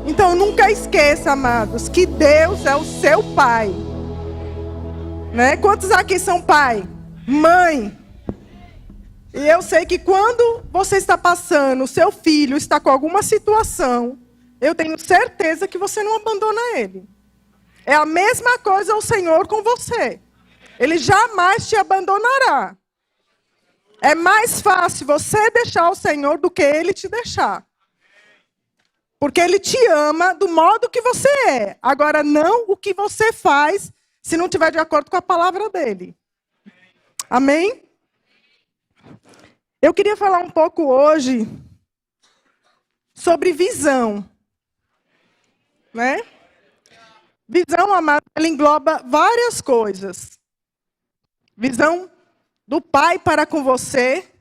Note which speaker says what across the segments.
Speaker 1: Então nunca esqueça, amados, que Deus é o seu pai. Né? Quantos aqui são pai? Mãe? E eu sei que quando você está passando, o seu filho está com alguma situação, eu tenho certeza que você não abandona ele. É a mesma coisa o Senhor com você. Ele jamais te abandonará. É mais fácil você deixar o Senhor do que ele te deixar. Porque ele te ama do modo que você é. Agora, não o que você faz se não estiver de acordo com a palavra dele. Amém? Eu queria falar um pouco hoje sobre visão. Né? Visão, amado, ela engloba várias coisas. Visão do pai para com você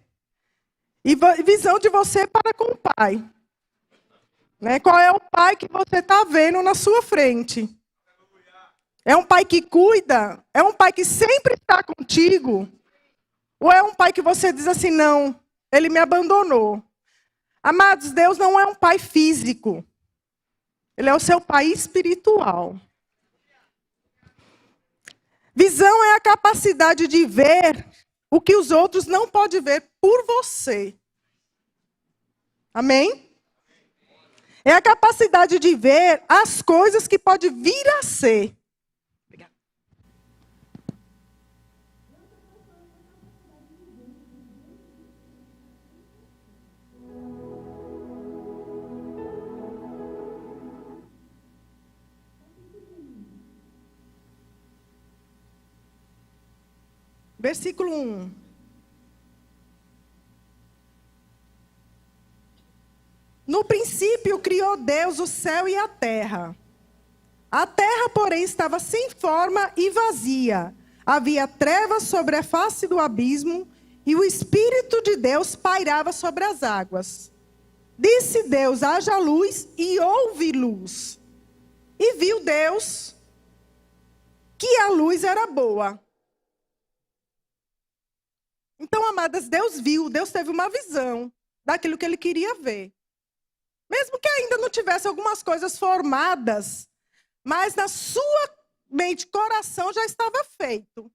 Speaker 1: e visão de você para com o pai. Né? Qual é o pai que você está vendo na sua frente? É um pai que cuida? É um pai que sempre está contigo? Ou é um pai que você diz assim, não, ele me abandonou? Amados, Deus não é um pai físico. Ele é o seu pai espiritual. Visão é a capacidade de ver o que os outros não podem ver por você. Amém? É a capacidade de ver as coisas que pode vir a ser. Versículo 1. No princípio criou Deus o céu e a terra. A terra, porém, estava sem forma e vazia. Havia trevas sobre a face do abismo, e o Espírito de Deus pairava sobre as águas. Disse Deus, haja luz, e houve luz. E viu Deus que a luz era boa. Então, amadas, Deus viu, Deus teve uma visão daquilo que ele queria ver. Mesmo que ainda não tivesse algumas coisas formadas, mas na sua mente, coração já estava feito.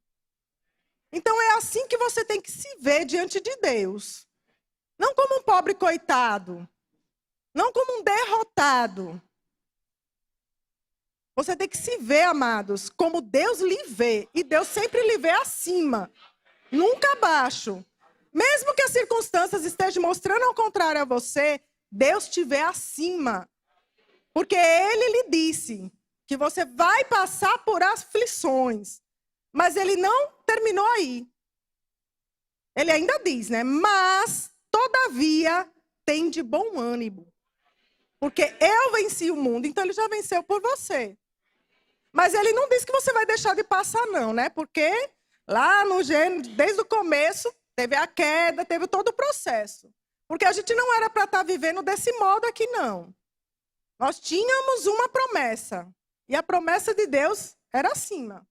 Speaker 1: Então é assim que você tem que se ver diante de Deus. Não como um pobre coitado, não como um derrotado. Você tem que se ver, amados, como Deus lhe vê. E Deus sempre lhe vê acima. Nunca abaixo. Mesmo que as circunstâncias estejam mostrando ao contrário a você, Deus te vê acima. Porque Ele lhe disse que você vai passar por aflições. Mas Ele não terminou aí. Ele ainda diz, né? Mas, todavia, tem de bom ânimo. Porque eu venci o mundo, então Ele já venceu por você. Mas Ele não disse que você vai deixar de passar, não, né? Porque lá no Gênesis, desde o começo, teve a queda, teve todo o processo. Porque a gente não era para estar vivendo desse modo aqui, não. Nós tínhamos uma promessa. E a promessa de Deus era acima.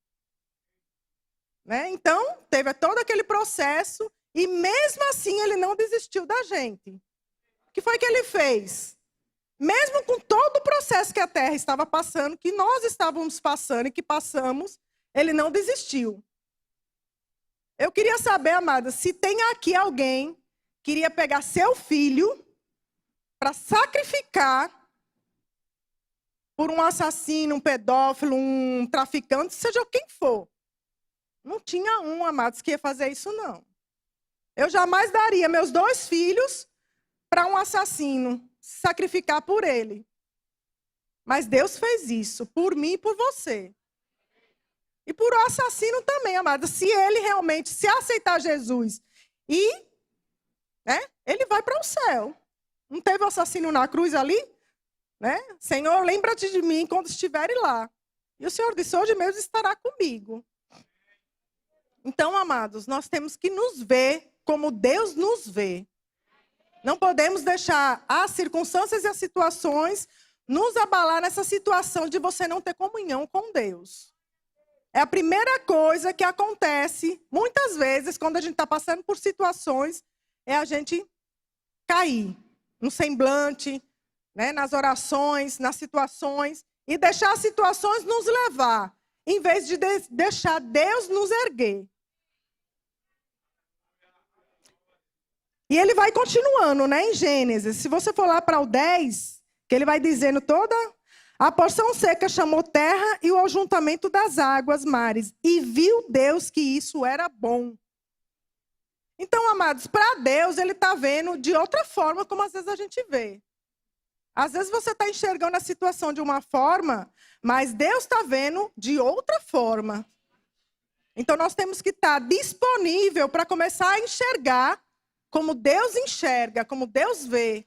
Speaker 1: Né? Então, teve todo aquele processo. E mesmo assim, Ele não desistiu da gente. O que foi que Ele fez? Mesmo com todo o processo que a terra estava passando, que nós estávamos passando e que passamos, Ele não desistiu. Eu queria saber, amada, se tem aqui alguém que iria pegar seu filho para sacrificar por um assassino, um pedófilo, um traficante, seja quem for. Não tinha um, amados, que ia fazer isso, não. Eu jamais daria meus 2 filhos para um assassino, sacrificar por ele. Mas Deus fez isso, por mim e por você. E por o assassino também, amada. Se ele realmente se aceitar Jesus e ele vai para o céu. Não teve o assassino na cruz ali? Né? Senhor, lembra-te de mim quando estiveres lá. E o Senhor disse, hoje mesmo estará comigo. Então, amados, nós temos que nos ver como Deus nos vê. Não podemos deixar as circunstâncias e as situações nos abalar nessa situação de você não ter comunhão com Deus. É a primeira coisa que acontece, muitas vezes, quando a gente está passando por situações, é a gente cair no semblante, né? Nas orações, nas situações, e deixar as situações nos levar, em vez de deixar Deus nos erguer. E ele vai continuando, né, em Gênesis. Se você for lá para o 10, que ele vai dizendo toda a porção seca chamou terra e o ajuntamento das águas, mares. E viu Deus que isso era bom. Então, amados, para Deus, ele está vendo de outra forma, como às vezes a gente vê. Às vezes você está enxergando a situação de uma forma, mas Deus está vendo de outra forma. Então, nós temos que estar disponível para começar a enxergar como Deus enxerga, como Deus vê.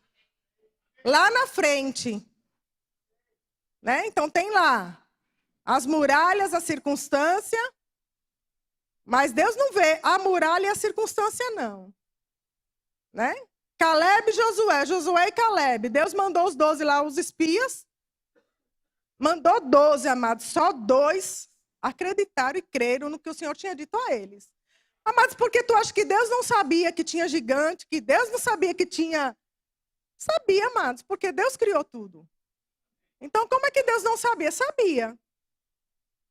Speaker 1: Lá na frente. Né? Então, tem lá as muralhas, a circunstância. Mas Deus não vê a muralha e a circunstância, não. Né? Caleb e Josué. Josué e Caleb. Deus mandou os 12 lá, os espias. Mandou 12, amados. Só 2 acreditaram e creram no que o Senhor tinha dito a eles. Amados, porque tu acha que Deus não sabia que tinha gigante, que Deus não sabia que tinha... Sabia, amados, porque Deus criou tudo. Então, como é que Deus não sabia? Sabia.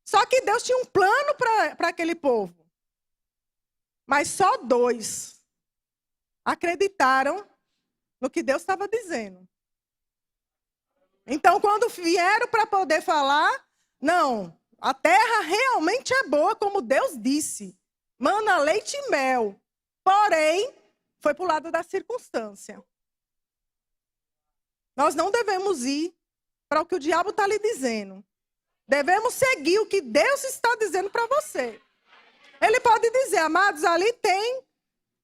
Speaker 1: Só que Deus tinha um plano para aquele povo. Mas só 2 acreditaram no que Deus estava dizendo. Então, quando vieram para poder falar, não, a terra realmente é boa, como Deus disse. Mana, leite e mel. Porém, foi para o lado da circunstância. Nós não devemos ir para o que o diabo está lhe dizendo. Devemos seguir o que Deus está dizendo para você. Ele pode dizer, amados, ali tem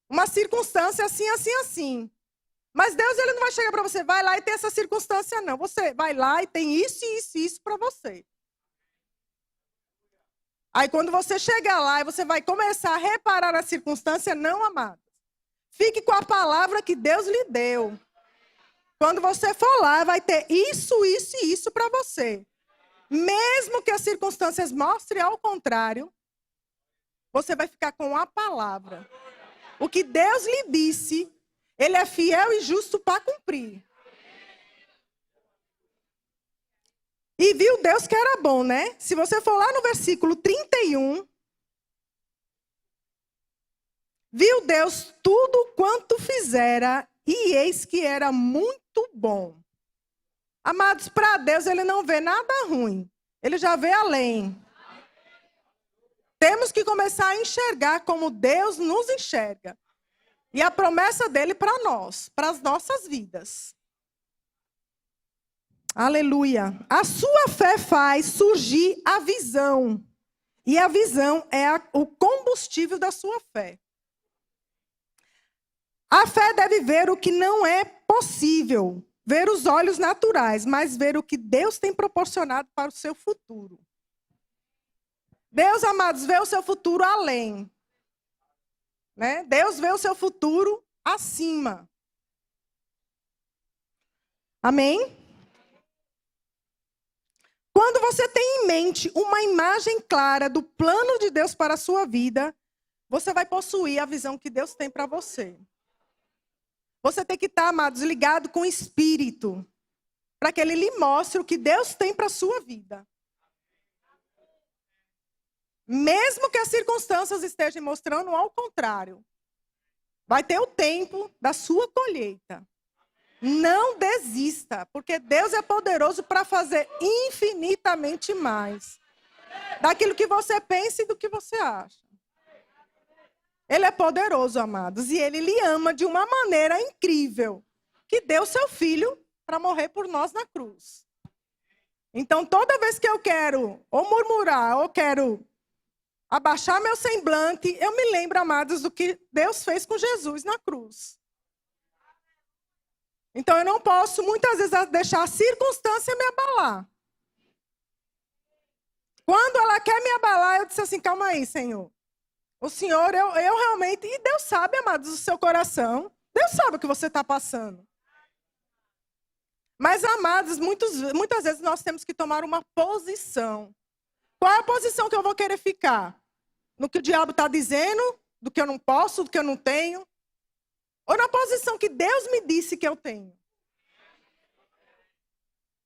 Speaker 1: uma circunstância assim, assim, assim. Mas Deus, ele não vai chegar para você, vai lá e tem essa circunstância, não. Você vai lá e tem isso, isso e isso para você. Aí quando você chegar lá e você vai começar a reparar a circunstância, não, amados. Fique com a palavra que Deus lhe deu. Quando você for lá, vai ter isso, isso e isso para você. Mesmo que as circunstâncias mostrem ao contrário, você vai ficar com a palavra. O que Deus lhe disse, ele é fiel e justo para cumprir. E viu Deus que era bom, né? Se você for lá no versículo 31, viu Deus tudo quanto fizera, e eis que era muito bom. Amados, para Deus ele não vê nada ruim. Ele já vê além. Temos que começar a enxergar como Deus nos enxerga. E a promessa dele para nós, para as nossas vidas. Aleluia. A sua fé faz surgir a visão. E a visão é o combustível da sua fé. A fé deve ver o que não é possível, ver os olhos naturais, mas ver o que Deus tem proporcionado para o seu futuro. Deus, amados, vê o seu futuro além. Né? Deus vê o seu futuro acima. Amém? Quando você tem em mente uma imagem clara do plano de Deus para a sua vida, você vai possuir a visão que Deus tem para você. Você tem que estar, amados, ligado com o Espírito, para que Ele lhe mostre o que Deus tem para a sua vida. Mesmo que as circunstâncias estejam mostrando ao contrário, vai ter o tempo da sua colheita. Não desista, porque Deus é poderoso para fazer infinitamente mais daquilo que você pensa e do que você acha. Ele é poderoso, amados, e Ele lhe ama de uma maneira incrível, que deu seu filho para morrer por nós na cruz. Então, toda vez que eu quero ou murmurar, ou quero abaixar meu semblante, eu me lembro, amados, do que Deus fez com Jesus na cruz. Então, eu não posso, muitas vezes, deixar a circunstância me abalar. Quando ela quer me abalar, eu disse assim, calma aí, Senhor. O Senhor, eu realmente... E Deus sabe, amados, o seu coração. Deus sabe o que você está passando. Mas, amados, muitas vezes nós temos que tomar uma posição. Qual é a posição que eu vou querer ficar? No que o diabo está dizendo? Do que eu não posso, do que eu não tenho? Ou na posição que Deus me disse que eu tenho?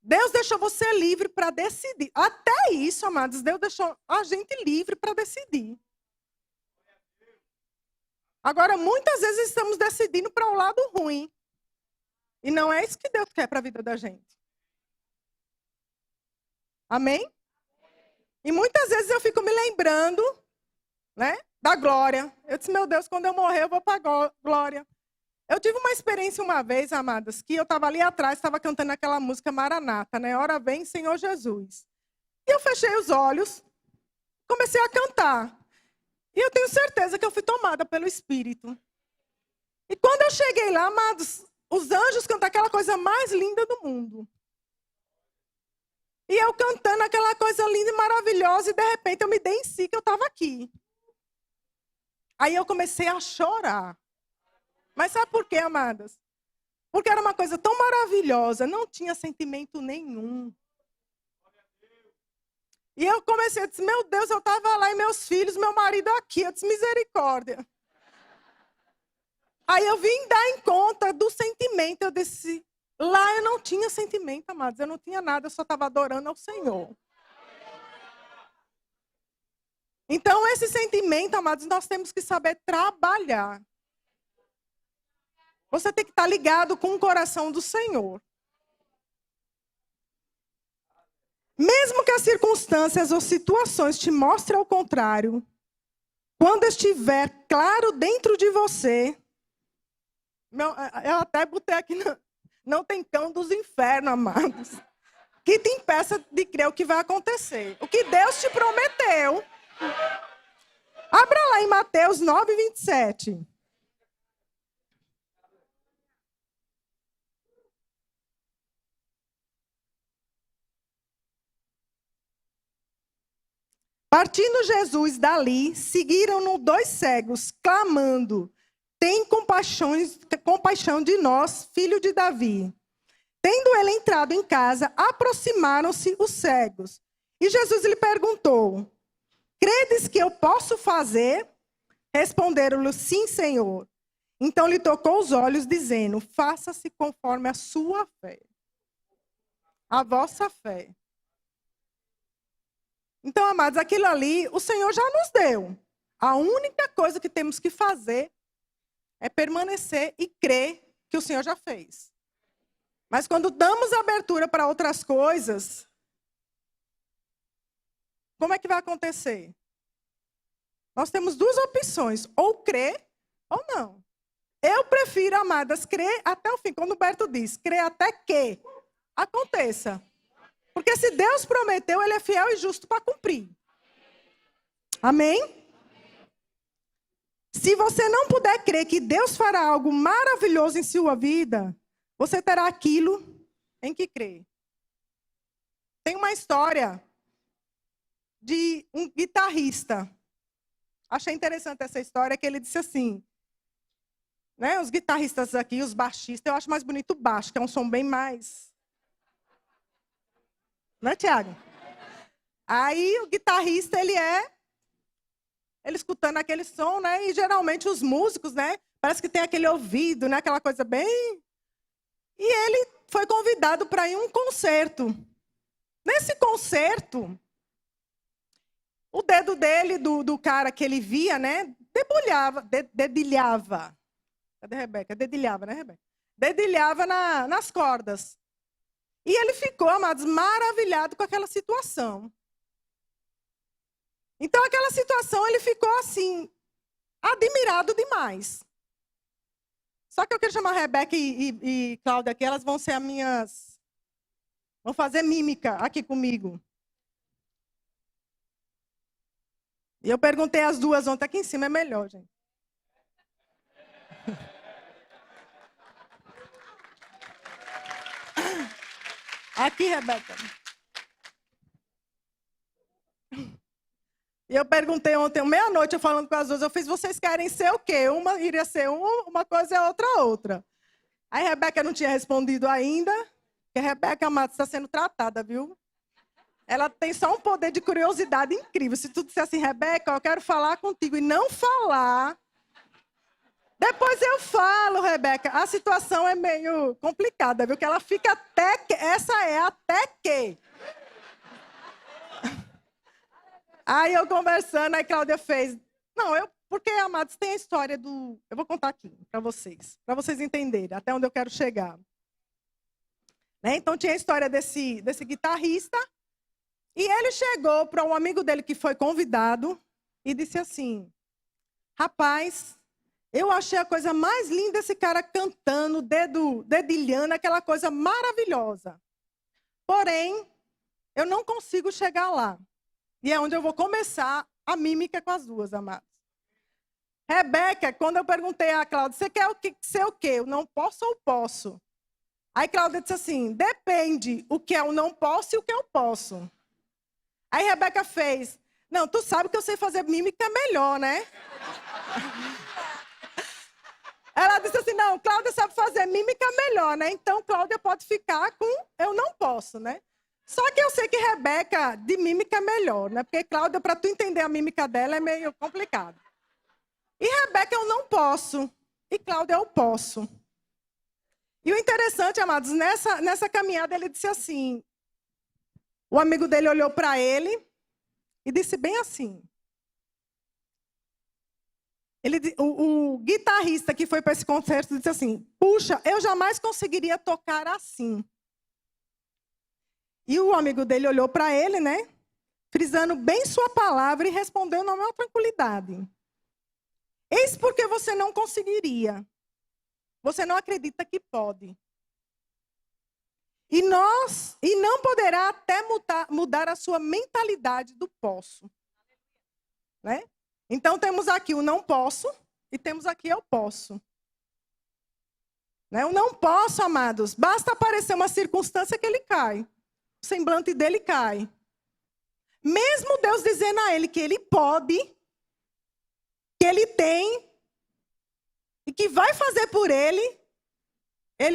Speaker 1: Deus deixou você livre para decidir. Até isso, amados, Deus deixou a gente livre para decidir. Agora, muitas vezes estamos decidindo para o lado ruim. E não é isso que Deus quer para a vida da gente. Amém? E muitas vezes eu fico me lembrando, né, da glória. Eu disse, meu Deus, quando eu morrer eu vou para a glória. Eu tive uma experiência uma vez, amadas, que eu estava ali atrás, estava cantando aquela música Maranata, né? Ora vem, Senhor Jesus. E eu fechei os olhos, comecei a cantar. E eu tenho certeza que eu fui tomada pelo Espírito. E quando eu cheguei lá, amados, os anjos cantam aquela coisa mais linda do mundo. E eu cantando aquela coisa linda e maravilhosa, e de repente eu me dei em si que eu estava aqui. Aí eu comecei a chorar. Mas sabe por quê, amadas? Porque era uma coisa tão maravilhosa, não tinha sentimento nenhum. E eu comecei a dizer, meu Deus, eu estava lá e meus filhos, meu marido aqui. Eu disse, misericórdia. Aí eu vim dar em conta do sentimento. Eu disse, lá eu não tinha sentimento, amados. Eu não tinha nada, eu só estava adorando ao Senhor. Então, esse sentimento, amados, nós temos que saber trabalhar. Você tem que estar ligado com o coração do Senhor. Mesmo que as circunstâncias ou situações te mostrem ao contrário, quando estiver claro dentro de você, eu até botei aqui, não tem cão dos infernos, amados, que te impeça de crer o que vai acontecer. O que Deus te prometeu. Abra lá em Mateus 9, 27. Partindo Jesus dali, seguiram-no 2 cegos, clamando, tem compaixão de nós, filho de Davi. Tendo ele entrado em casa, aproximaram-se os cegos. E Jesus lhe perguntou, credes que eu posso fazer? Responderam-lhe, sim, Senhor. Então lhe tocou os olhos, dizendo, faça-se conforme a sua fé. A vossa fé. Então, amados, aquilo ali, o Senhor já nos deu. A única coisa que temos que fazer é permanecer e crer que o Senhor já fez. Mas quando damos abertura para outras coisas, como é que vai acontecer? Nós temos 2 opções, ou crer ou não. Eu prefiro, amadas, crer até o fim. Quando o Berto diz, crer até que aconteça. Porque se Deus prometeu, Ele é fiel e justo para cumprir. Amém? Se você não puder crer que Deus fará algo maravilhoso em sua vida, você terá aquilo em que crer. Tem uma história de um guitarrista. Achei interessante essa história, que ele disse assim, né, os guitarristas aqui, os baixistas, eu acho mais bonito o baixo, que é um som bem mais... Não é, Tiago? Aí o guitarrista, ele escutando aquele som, né? E geralmente os músicos, né? Parece que tem aquele ouvido, né? Aquela coisa bem... E ele foi convidado para ir a um concerto. Nesse concerto, o dedo dele, do cara que ele via, né? Dedilhava. Cadê a Rebeca? Dedilhava, né, Rebeca? Dedilhava nas cordas. E ele ficou, amados, maravilhado com aquela situação. Então, aquela situação, ele ficou assim, admirado demais. Só que eu quero chamar a Rebeca e Cláudia aqui, elas vão ser as minhas... Vão fazer mímica aqui comigo. E eu perguntei às 2 ontem, aqui em cima é melhor, gente. Aqui, Rebeca. E eu perguntei ontem, meia-noite, eu falando com as 2, eu fiz, vocês querem ser o quê? Uma iria ser uma coisa e a outra. Aí a Rebeca não tinha respondido ainda, porque a Rebeca, amada, está sendo tratada, viu? Ela tem só um poder de curiosidade incrível. Se tu disser assim, Rebeca, eu quero falar contigo, e não falar, Depois eu falo, Rebeca, a situação é meio complicada, viu? Que ela fica até que... Essa é até que... Aí eu conversando, aí Cláudia fez... Não, porque, amados, tem a história do... Eu vou contar aqui para vocês entenderem até onde eu quero chegar. Né? Então, tinha a história desse guitarrista, e ele chegou para um amigo dele que foi convidado e disse assim, rapaz, eu achei a coisa mais linda esse cara cantando, dedilhando, aquela coisa maravilhosa. Porém, eu não consigo chegar lá. E é onde eu vou começar a mímica com as duas, amados. Rebeca, quando eu perguntei a Cláudia, você quer ser o quê? Eu não posso ou posso? Aí Cláudia disse assim, depende o que é o não posso e o que eu posso. Aí Rebeca fez, não, tu sabe que eu sei fazer mímica melhor, né? Ela disse assim, não, Cláudia sabe fazer mímica melhor, né? Então Cláudia pode ficar com eu não posso, né? Só que eu sei que Rebeca de mímica é melhor, né? Porque Cláudia, para tu entender a mímica dela, é meio complicado. E Rebeca eu não posso. E Cláudia eu posso. E o interessante, amados, nessa caminhada ele disse assim, o amigo dele olhou para ele e disse bem assim. O guitarrista que foi para esse concerto disse assim, puxa, eu jamais conseguiria tocar assim. E o amigo dele olhou para ele, né? Frisando bem sua palavra e respondeu na maior tranquilidade. Eis porque você não conseguiria. Você não acredita que pode. E não poderá até mudar a sua mentalidade do posso. Né? Então temos aqui o não posso e temos aqui eu posso. Né? O não posso, amados, basta aparecer uma circunstância que ele cai. O semblante dele cai. Mesmo Deus dizendo a ele que ele pode, que ele tem, e que vai fazer por ele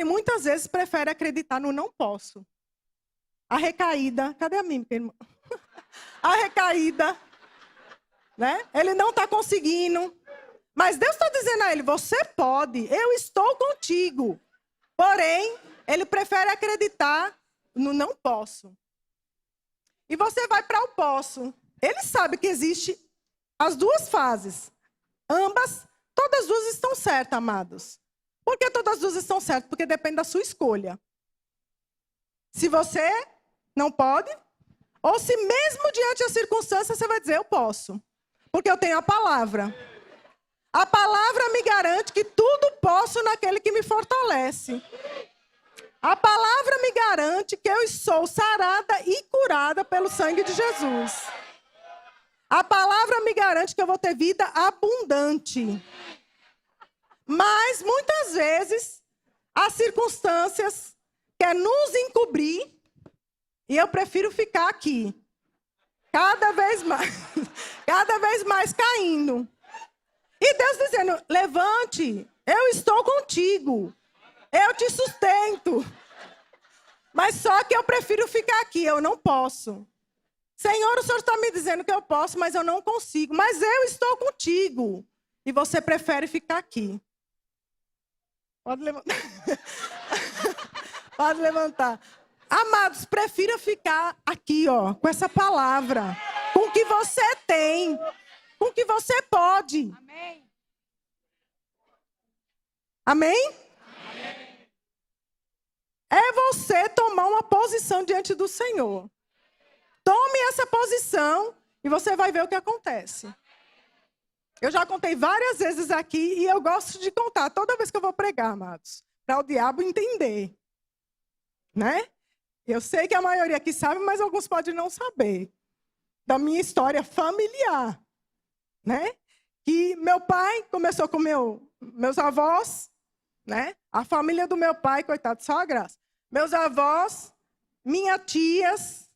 Speaker 1: muitas vezes prefere acreditar no não posso. A recaída, cadê a mímica, irmão? A recaída, né? Ele não está conseguindo. Mas Deus está dizendo a ele, você pode, eu estou contigo. Porém, ele prefere acreditar no não posso. E você vai para o posso. Ele sabe que existe as duas fases. Todas as duas estão certas, amados. Por que todas as duas estão certas? Porque depende da sua escolha. Se você não pode, ou se mesmo diante da circunstância você vai dizer, eu posso. Porque eu tenho a palavra. A palavra me garante que tudo posso naquele que me fortalece. A palavra me garante que eu sou sarada e curada pelo sangue de Jesus. A palavra me garante que eu vou ter vida abundante. Mas, muitas vezes, as circunstâncias querem nos encobrir e eu prefiro ficar aqui. Cada vez mais caindo. E Deus dizendo, levante, eu estou contigo. Eu te sustento. Mas só que eu prefiro ficar aqui, eu não posso. Senhor, o Senhor está me dizendo que eu posso, mas eu não consigo. Mas eu estou contigo. E você prefere ficar aqui. Pode levantar. Pode levantar. Amados, prefira ficar aqui, ó, com essa palavra. Com o que você tem. Com o que você pode. Amém? Amém? É você tomar uma posição diante do Senhor. Tome essa posição e você vai ver o que acontece. Eu já contei várias vezes aqui e eu gosto de contar toda vez que eu vou pregar, amados, para o diabo entender. Né? Eu sei que a maioria aqui sabe, mas alguns podem não saber. Da minha história familiar. Né? Que meu pai começou com meus avós, né? A família do meu pai, coitado, só a graça. Meus avós, minhas tias,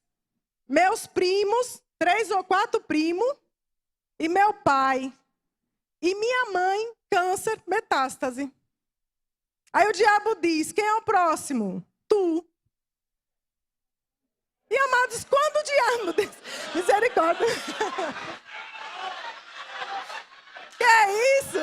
Speaker 1: meus primos, 3 ou 4 primos, e meu pai. E minha mãe, câncer, metástase. Aí o diabo diz, quem é o próximo? Tu. E amados, quando o diabo diz, misericórdia. Que é isso?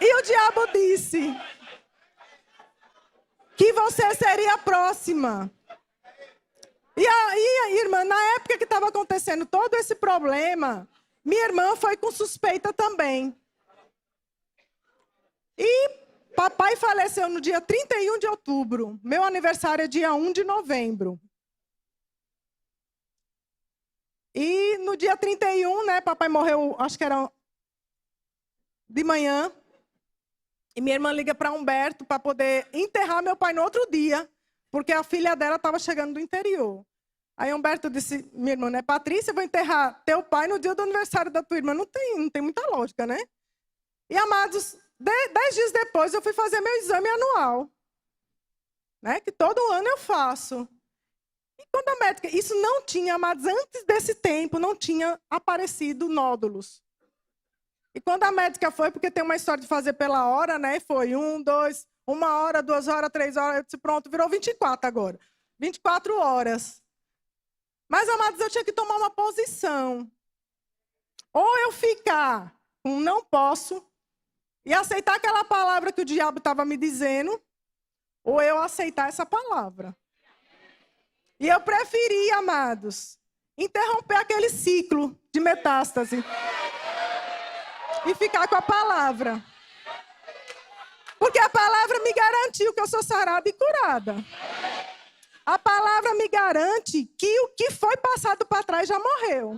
Speaker 1: E o diabo disse que você seria a próxima. E aí, irmã, na época que estava acontecendo todo esse problema, minha irmã foi com suspeita também. E papai faleceu no dia 31 de outubro. Meu aniversário é dia 1 de novembro. E no dia 31, né, papai morreu, acho que era de manhã. E minha irmã liga para Humberto para poder enterrar meu pai no outro dia, porque a filha dela estava chegando do interior. Aí Humberto disse, minha irmã, né, Patrícia, eu vou enterrar teu pai no dia do aniversário da tua irmã. Não tem muita lógica, né? E, amados, 10 dias depois eu fui fazer meu exame anual, né, que todo ano eu faço. E quando a médica, isso não tinha, amados, antes desse tempo, não tinha aparecido nódulos. E quando a médica foi, porque tem uma história de fazer pela hora, né? Foi 1, 2, 1 hora, 2 horas, 3 horas. Eu disse, pronto, virou 24 agora. 24 horas. Mas, amados, eu tinha que tomar uma posição. Ou eu ficar com não posso e aceitar aquela palavra que o diabo estava me dizendo, ou eu aceitar essa palavra. E eu preferi, amados, interromper aquele ciclo de metástase e ficar com a palavra. Porque a palavra me garantiu que eu sou sarada e curada. A palavra me garante que o que foi passado para trás já morreu.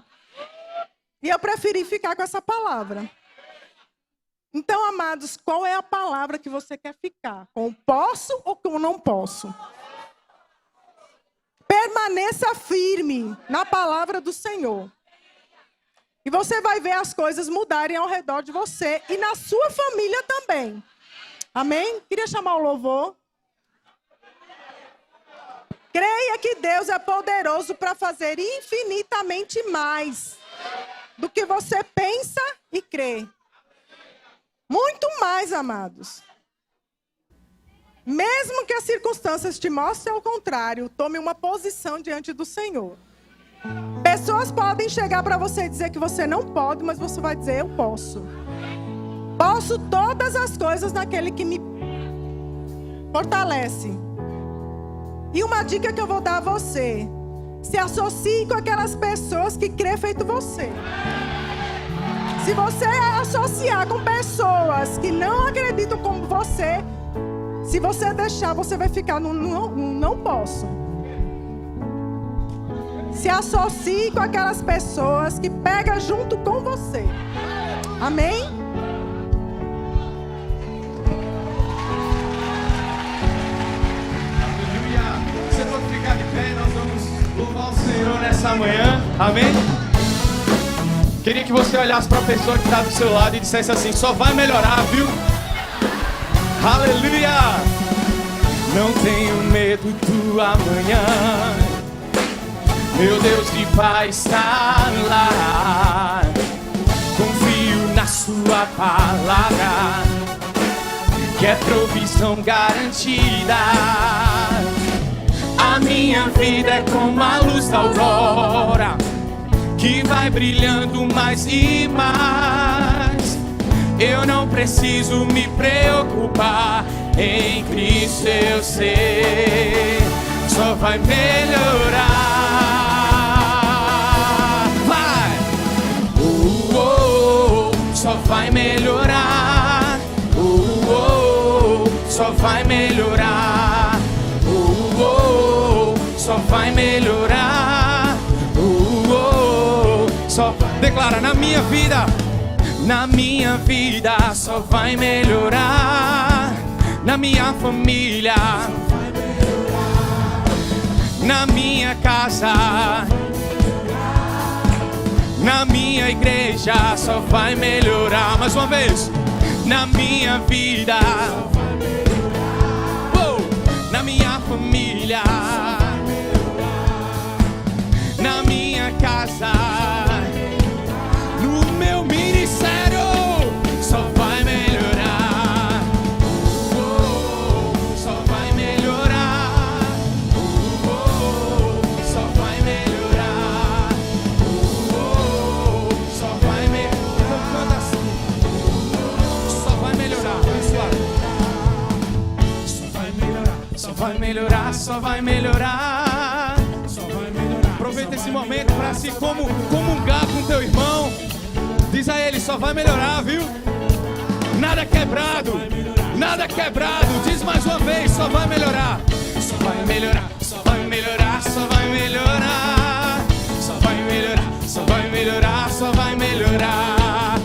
Speaker 1: E eu preferi ficar com essa palavra. Então, amados, qual é a palavra que você quer ficar? Com posso ou com não posso? Permaneça firme na palavra do Senhor. E você vai ver as coisas mudarem ao redor de você e na sua família também. Amém? Queria chamar o louvor. Creia que Deus é poderoso para fazer infinitamente mais do que você pensa e crê. Muito mais, amados. Mesmo que as circunstâncias te mostrem ao contrário, tome uma posição diante do Senhor. Pessoas podem chegar para você e dizer que você não pode, mas você vai dizer, eu posso. Posso todas as coisas naquele que me fortalece. E uma dica que eu vou dar a você: se associe com aquelas pessoas que crê feito você. Se você associar com pessoas que não acreditam como você, se você deixar, você vai ficar no não posso. Se associe com aquelas pessoas que pegam junto com você. Amém?
Speaker 2: Aleluia. Você pode ficar de pé, nós vamos louvar o Senhor nessa manhã. Amém? Queria que você olhasse para a pessoa que está do seu lado e dissesse assim, só vai melhorar, viu? Aleluia! Não tenho medo do amanhã. Meu Deus de paz está lá. Confio na sua palavra, que é provisão garantida. A minha vida é como a luz da aurora, que vai brilhando mais e mais. Eu não preciso me preocupar, em Cristo eu sei, só vai melhorar. Vai! Só vai melhorar. Só vai melhorar. Só vai melhorar. Só declara na minha vida. Na minha vida só vai melhorar. Na minha família, na minha casa, na minha igreja só vai melhorar. Mais uma vez. Na minha vida, na minha família, na minha casa, no meu ministério só vai melhorar. Só vai melhorar. Só vai melhorar. Só vai melhorar. Só vai melhorar. vai melhorar, só vai melhorar. Aproveita esse momento para se comungar com teu irmão. Diz a ele, só vai melhorar, viu? Nada quebrado, nada quebrado. Diz mais uma vez, só vai melhorar. Só vai melhorar, só vai melhorar, só vai melhorar. Só vai melhorar, só vai melhorar, só vai melhorar.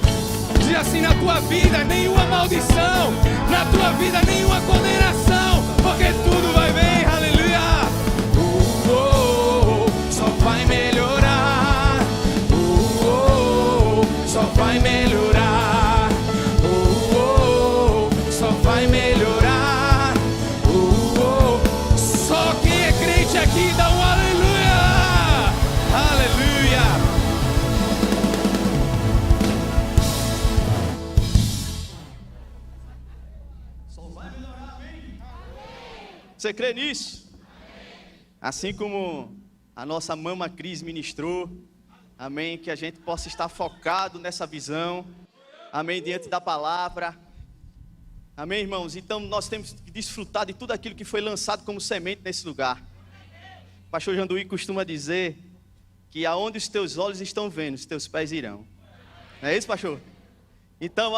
Speaker 2: Diz assim, na tua vida nenhuma maldição, na tua vida nenhuma condenação, porque tudo vai bem, aleluia. Só vai melhorar. Só vai melhorar. Só vai melhorar. Só quem é crente aqui dá um aleluia. Aleluia.
Speaker 3: Só vai melhorar, amém? Você crê nisso? Assim como a nossa mama Cris ministrou, amém, que a gente possa estar focado nessa visão, amém, diante da palavra, amém, irmãos. Então nós temos que desfrutar de tudo aquilo que foi lançado como semente nesse lugar. O pastor Janduí costuma dizer que aonde os teus olhos estão vendo, os teus pés irão. Não é isso, pastor? Então,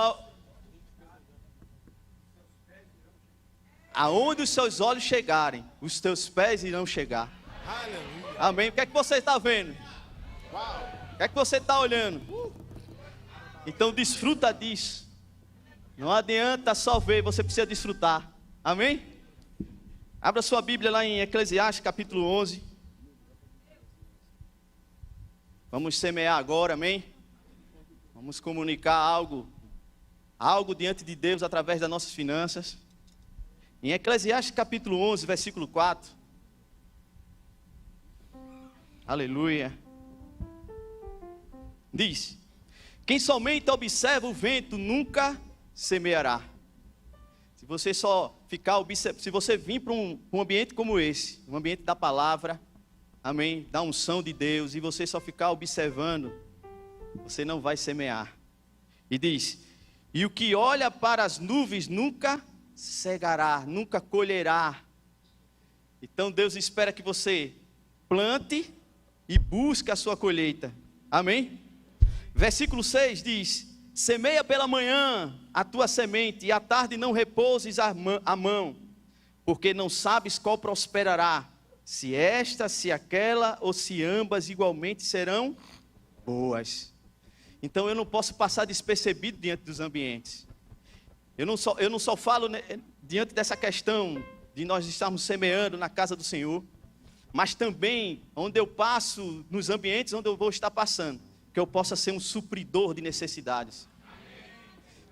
Speaker 3: aonde os seus olhos chegarem, os teus pés irão chegar. Amém. O que é que você está vendo? O que é que você está olhando? Então desfruta disso. Não adianta só ver, você precisa desfrutar. Amém? Abra sua Bíblia lá em Eclesiastes capítulo 11. Vamos semear agora, amém? Vamos comunicar algo diante de Deus através das nossas finanças. Em Eclesiastes capítulo 11, versículo 4. Aleluia. Diz: quem somente observa o vento nunca semeará. Se você só ficar se você vir para um ambiente como esse, um ambiente da palavra, amém, da unção de Deus, e você só ficar observando, você não vai semear. E diz: e o que olha para as nuvens nunca cegará, nunca colherá. Então Deus espera que você plante e busque a sua colheita. Amém? Versículo 6 diz: semeia pela manhã a tua semente, e à tarde não repouses a mão, porque não sabes qual prosperará, se esta, se aquela, ou se ambas igualmente serão boas. Então eu não posso passar despercebido diante dos ambientes. Eu não só falo, né, diante dessa questão de nós estarmos semeando na casa do Senhor, mas também onde eu passo, nos ambientes onde eu vou estar passando, que eu possa ser um supridor de necessidades. Amém.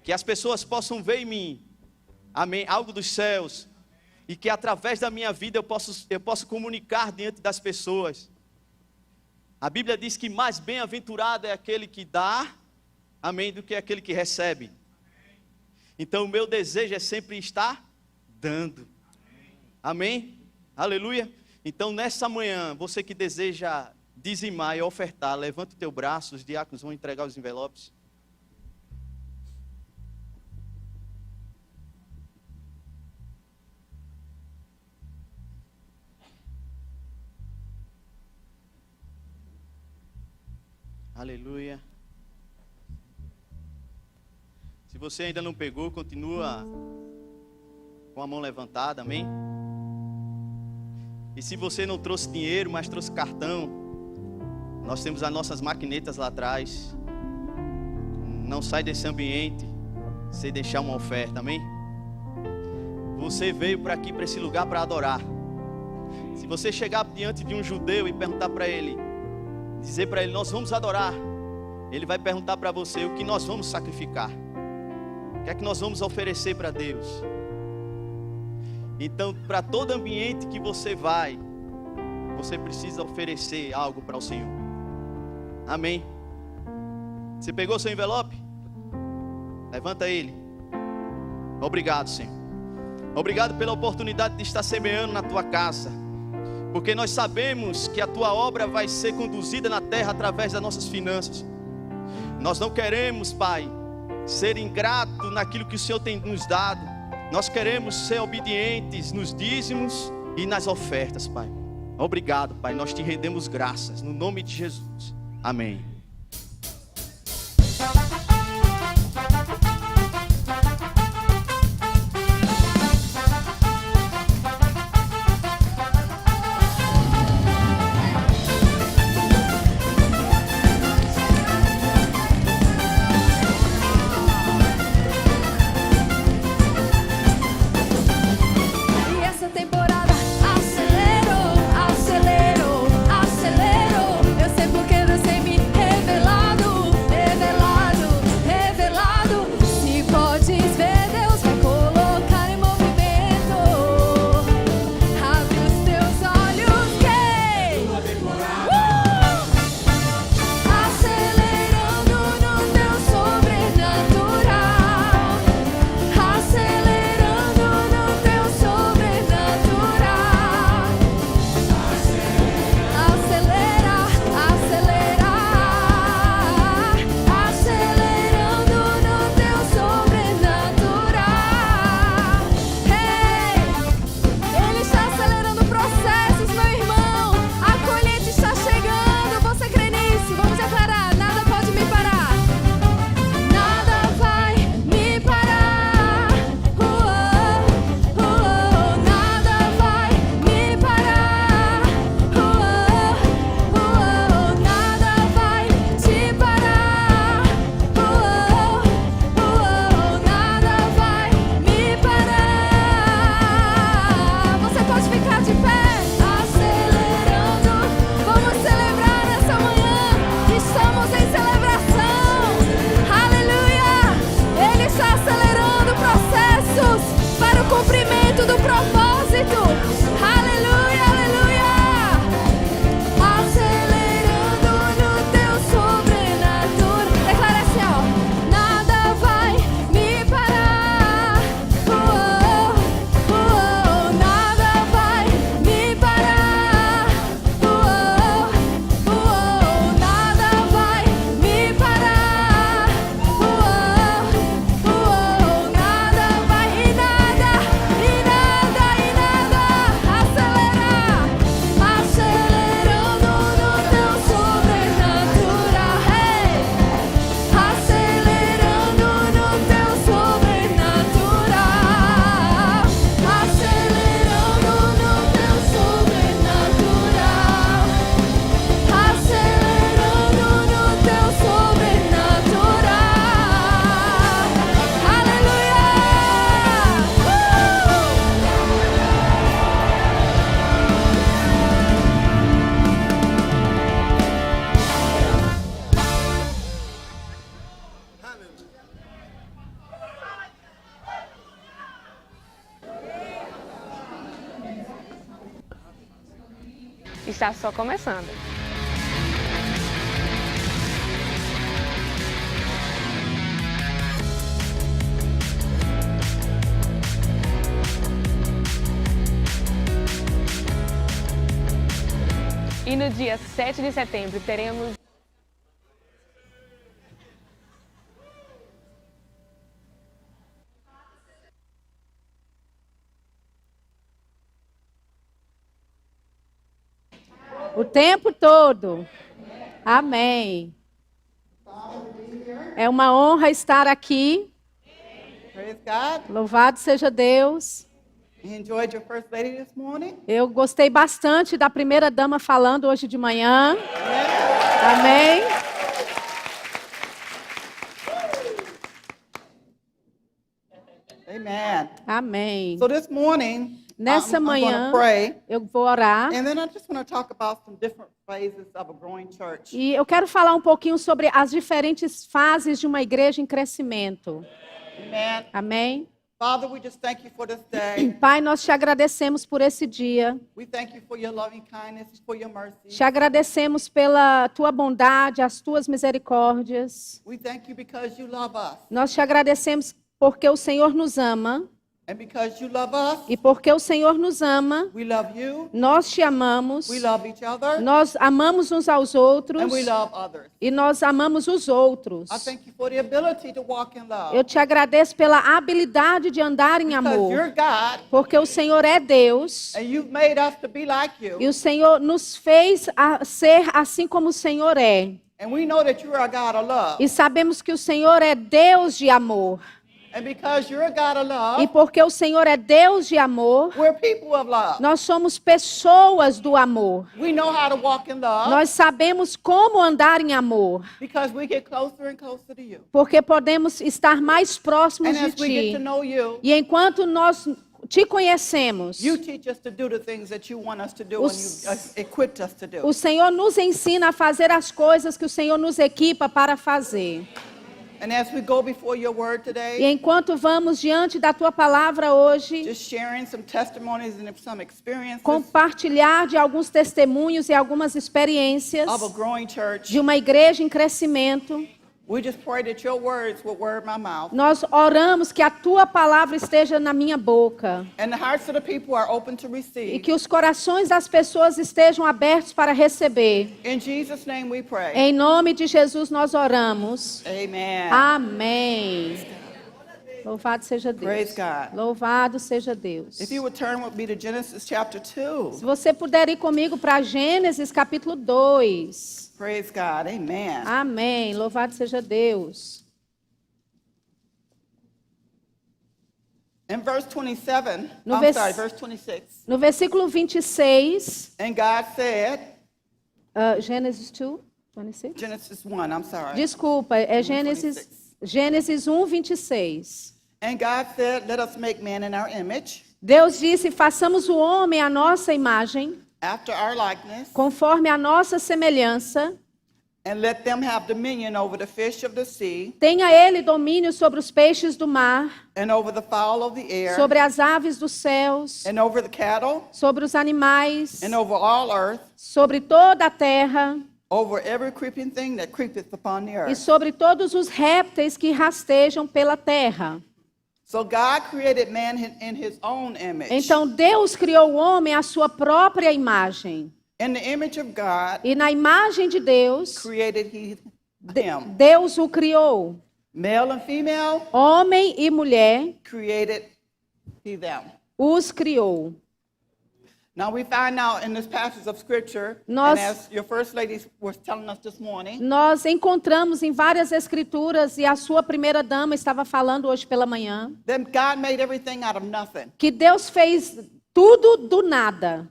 Speaker 3: Que as pessoas possam ver em mim, amém, algo dos céus, e que através da minha vida eu posso comunicar diante das pessoas. A Bíblia diz que mais bem-aventurado é aquele que dá, amém, do que aquele que recebe. Então o meu desejo é sempre estar dando. Amém? Aleluia. Então nessa manhã, você que deseja dizimar e ofertar, levanta o teu braço, os diáconos vão entregar os envelopes. Aleluia. Se você ainda não pegou, continua com a mão levantada, amém? E se você não trouxe dinheiro, mas trouxe cartão, nós temos as nossas maquinetas lá atrás. Não sai desse ambiente sem deixar uma oferta, amém? Você veio para aqui, para esse lugar, para adorar. Se você chegar diante de um judeu e perguntar para ele, dizer para ele, nós vamos adorar, ele vai perguntar para você o que nós vamos sacrificar. O que é que nós vamos oferecer para Deus? Então, para todo ambiente que você vai, você precisa oferecer algo para o Senhor. Amém? Você pegou seu envelope? Levanta ele. Obrigado, Senhor. Obrigado pela oportunidade de estar semeando na tua casa, porque nós sabemos que a tua obra vai ser conduzida na terra através das nossas finanças. Nós não queremos, Pai, ser ingrato naquilo que o Senhor tem nos dado. Nós queremos ser obedientes nos dízimos e nas ofertas, Pai. Obrigado, Pai. Nós te rendemos graças, no nome de Jesus. Amém.
Speaker 4: E essa temporada acelerou, acelerou, acelerou. Eu sei porque Deus tem me revelado, revelado, revelado. Se podes ver, Deus vai colocar em movimento. Abre os teus olhos, que acelerando no teu sobrenatural. Acelerando no teu sobrenatural. Acelera, acelera. Acelerando no teu sobrenatural. Ele está acelerando processos, meu irmão. A colheita está chegando. Você crê nisso? Vamos declarar: nada pode me parar. Nada vai me parar. Nada vai me parar. Nada vai te parar. Nada vai me parar. Você pode ficar de pé, acelerando. Vamos celebrar essa manhã. Estamos em celebração. Aleluia! Ele está acelerando processos para o cumprimento do propósito. Aleluia, aleluia! Acelerando no teu sobrenatural. Declara assim, ó: nada vai me parar. Nada vai me parar. Nada vai me parar. Nada vai e nada, e nada, e nada. Acelerar, acelerando no teu sobrenatural. Acelerando no teu sobrenatural. Acelerando no teu sobrenatural. Acelerando no teu sobrenatural. Aleluia!
Speaker 5: Está só começando. E no dia 7 de setembro teremos
Speaker 6: O tempo todo. Amém. É uma honra estar aqui.
Speaker 7: Praise God.
Speaker 6: Louvado seja Deus.
Speaker 7: You enjoyed your first lady this morning?
Speaker 6: Eu gostei bastante da primeira dama falando hoje de manhã. Amém.
Speaker 7: Amen.
Speaker 6: Amém.
Speaker 7: So this morning,
Speaker 6: Nessa
Speaker 7: I'm
Speaker 6: manhã,
Speaker 7: going to pray,
Speaker 6: eu vou orar.
Speaker 7: and then I just want to talk about some different phases of a growing church.
Speaker 6: E eu quero falar um pouquinho sobre as diferentes fases de uma igreja em crescimento.
Speaker 7: Amen.
Speaker 6: Amém.
Speaker 7: Father, we just thank you for this day.
Speaker 6: Pai, nós te agradecemos por esse dia.
Speaker 7: We thank you for your loving kindness, for your mercy.
Speaker 6: Te agradecemos pela tua bondade, as tuas misericórdias.
Speaker 7: We thank you because you love us.
Speaker 6: Nós te agradecemos porque o Senhor nos ama.
Speaker 7: And because you love us,
Speaker 6: E porque o Senhor nos ama,
Speaker 7: we love you,
Speaker 6: nós te amamos,
Speaker 7: we love each other,
Speaker 6: nós amamos uns aos outros
Speaker 7: and we love others.
Speaker 6: e nós amamos os outros.
Speaker 7: I thank you for the ability to walk in love.
Speaker 6: Eu te agradeço pela habilidade de andar em
Speaker 7: Because you're
Speaker 6: amor,
Speaker 7: God,
Speaker 6: porque o Senhor é Deus
Speaker 7: and you've made us to be like you.
Speaker 6: e o Senhor nos fez a ser assim como o Senhor é.
Speaker 7: And we know that you are a God of love.
Speaker 6: E sabemos que o Senhor é Deus de amor.
Speaker 7: And because you're a God of
Speaker 6: E
Speaker 7: love,
Speaker 6: porque o Senhor é Deus de amor,
Speaker 7: we're people of love.
Speaker 6: nós somos pessoas do amor.
Speaker 7: We know how to walk in love
Speaker 6: Nós sabemos como andar em amor,
Speaker 7: because we get closer and closer to you.
Speaker 6: porque podemos estar mais próximos
Speaker 7: And
Speaker 6: de
Speaker 7: as we get to
Speaker 6: Ti.
Speaker 7: know you,
Speaker 6: E enquanto nós Te conhecemos,
Speaker 7: you teach us to do the things that you want us to do and you equipped us to do.
Speaker 6: o Senhor nos ensina a fazer as coisas que o Senhor nos equipa para fazer.
Speaker 7: And as we go before your word
Speaker 6: E
Speaker 7: today,
Speaker 6: enquanto vamos diante da Tua palavra hoje,
Speaker 7: just sharing some testimonies and some experiences
Speaker 6: compartilhar de alguns testemunhos e algumas experiências
Speaker 7: of a growing church,
Speaker 6: de uma igreja em crescimento,
Speaker 7: we just pray that your words will word my mouth.
Speaker 6: nós oramos que a Tua palavra esteja na minha boca
Speaker 7: And the hearts of the people are open to
Speaker 6: e
Speaker 7: receive.
Speaker 6: que os corações das pessoas estejam abertos para receber.
Speaker 7: In Jesus' name we pray.
Speaker 6: Em nome de Jesus nós oramos.
Speaker 7: Amen.
Speaker 6: Amém. Louvado seja Deus.
Speaker 7: Praise God.
Speaker 6: Louvado seja Deus.
Speaker 7: If you would turn with me to Genesis chapter 2.
Speaker 6: Se você puder ir comigo para Gênesis capítulo 2.
Speaker 7: Praise God. Amen.
Speaker 6: Amém. Louvado seja Deus.
Speaker 7: In verse 27,
Speaker 6: No
Speaker 7: verse 26.
Speaker 6: No versículo 26,
Speaker 7: And God said,
Speaker 6: Gênesis 2, 26?
Speaker 7: Genesis 1, I'm sorry.
Speaker 6: Desculpa, é Gênesis 1, 26.
Speaker 7: And God said, let us make man in our image,
Speaker 6: Deus disse, façamos o homem à nossa imagem,
Speaker 7: after our likeness,
Speaker 6: conforme a nossa semelhança.
Speaker 7: and let them have dominion over the fish of the sea,
Speaker 6: Tenha ele domínio sobre os peixes do mar,
Speaker 7: and over the fowl of the air,
Speaker 6: sobre as aves dos céus,
Speaker 7: and over the cattle,
Speaker 6: sobre os animais,
Speaker 7: and over all earth,
Speaker 6: sobre toda a terra
Speaker 7: over every creeping thing that creepeth upon the
Speaker 6: e
Speaker 7: earth.
Speaker 6: sobre todos os répteis que rastejam pela terra.
Speaker 7: So God created man in his own image.
Speaker 6: Então Deus criou o homem à sua própria imagem.
Speaker 7: In the image of God,
Speaker 6: E na imagem de Deus,
Speaker 7: created he him.
Speaker 6: Deus o criou.
Speaker 7: Male and female,
Speaker 6: Homem e mulher
Speaker 7: created he them.
Speaker 6: os criou.
Speaker 7: Now we find out in this passage of scripture,
Speaker 6: Nós-
Speaker 7: and as your first lady was telling us this morning,
Speaker 6: Nós encontramos em várias escrituras, e a sua primeira dama estava falando hoje pela manhã,
Speaker 7: that God made everything out of nothing.
Speaker 6: que Deus fez tudo do nada.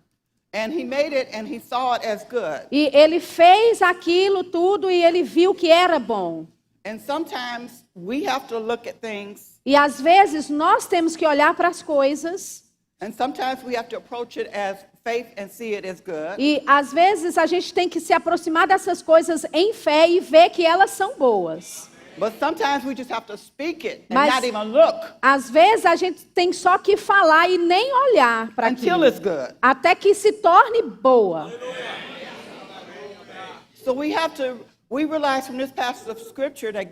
Speaker 7: And he made it and he saw it as good.
Speaker 6: E ele fez aquilo tudo e ele viu que era bom.
Speaker 7: And sometimes we have to look at things,
Speaker 6: E às vezes nós temos que olhar para as coisas,
Speaker 7: and sometimes we have to approach it as faith and see it as good.
Speaker 6: e às vezes a gente tem que se aproximar dessas coisas em fé e ver que elas são boas.
Speaker 7: But sometimes we just have to speak it and
Speaker 6: Mas-
Speaker 7: not even look
Speaker 6: Às vezes a gente tem só que falar e nem olhar para
Speaker 7: until
Speaker 6: aquilo,
Speaker 7: it's good.
Speaker 6: até que se torne boa.
Speaker 7: So we realize from this passage of scripture that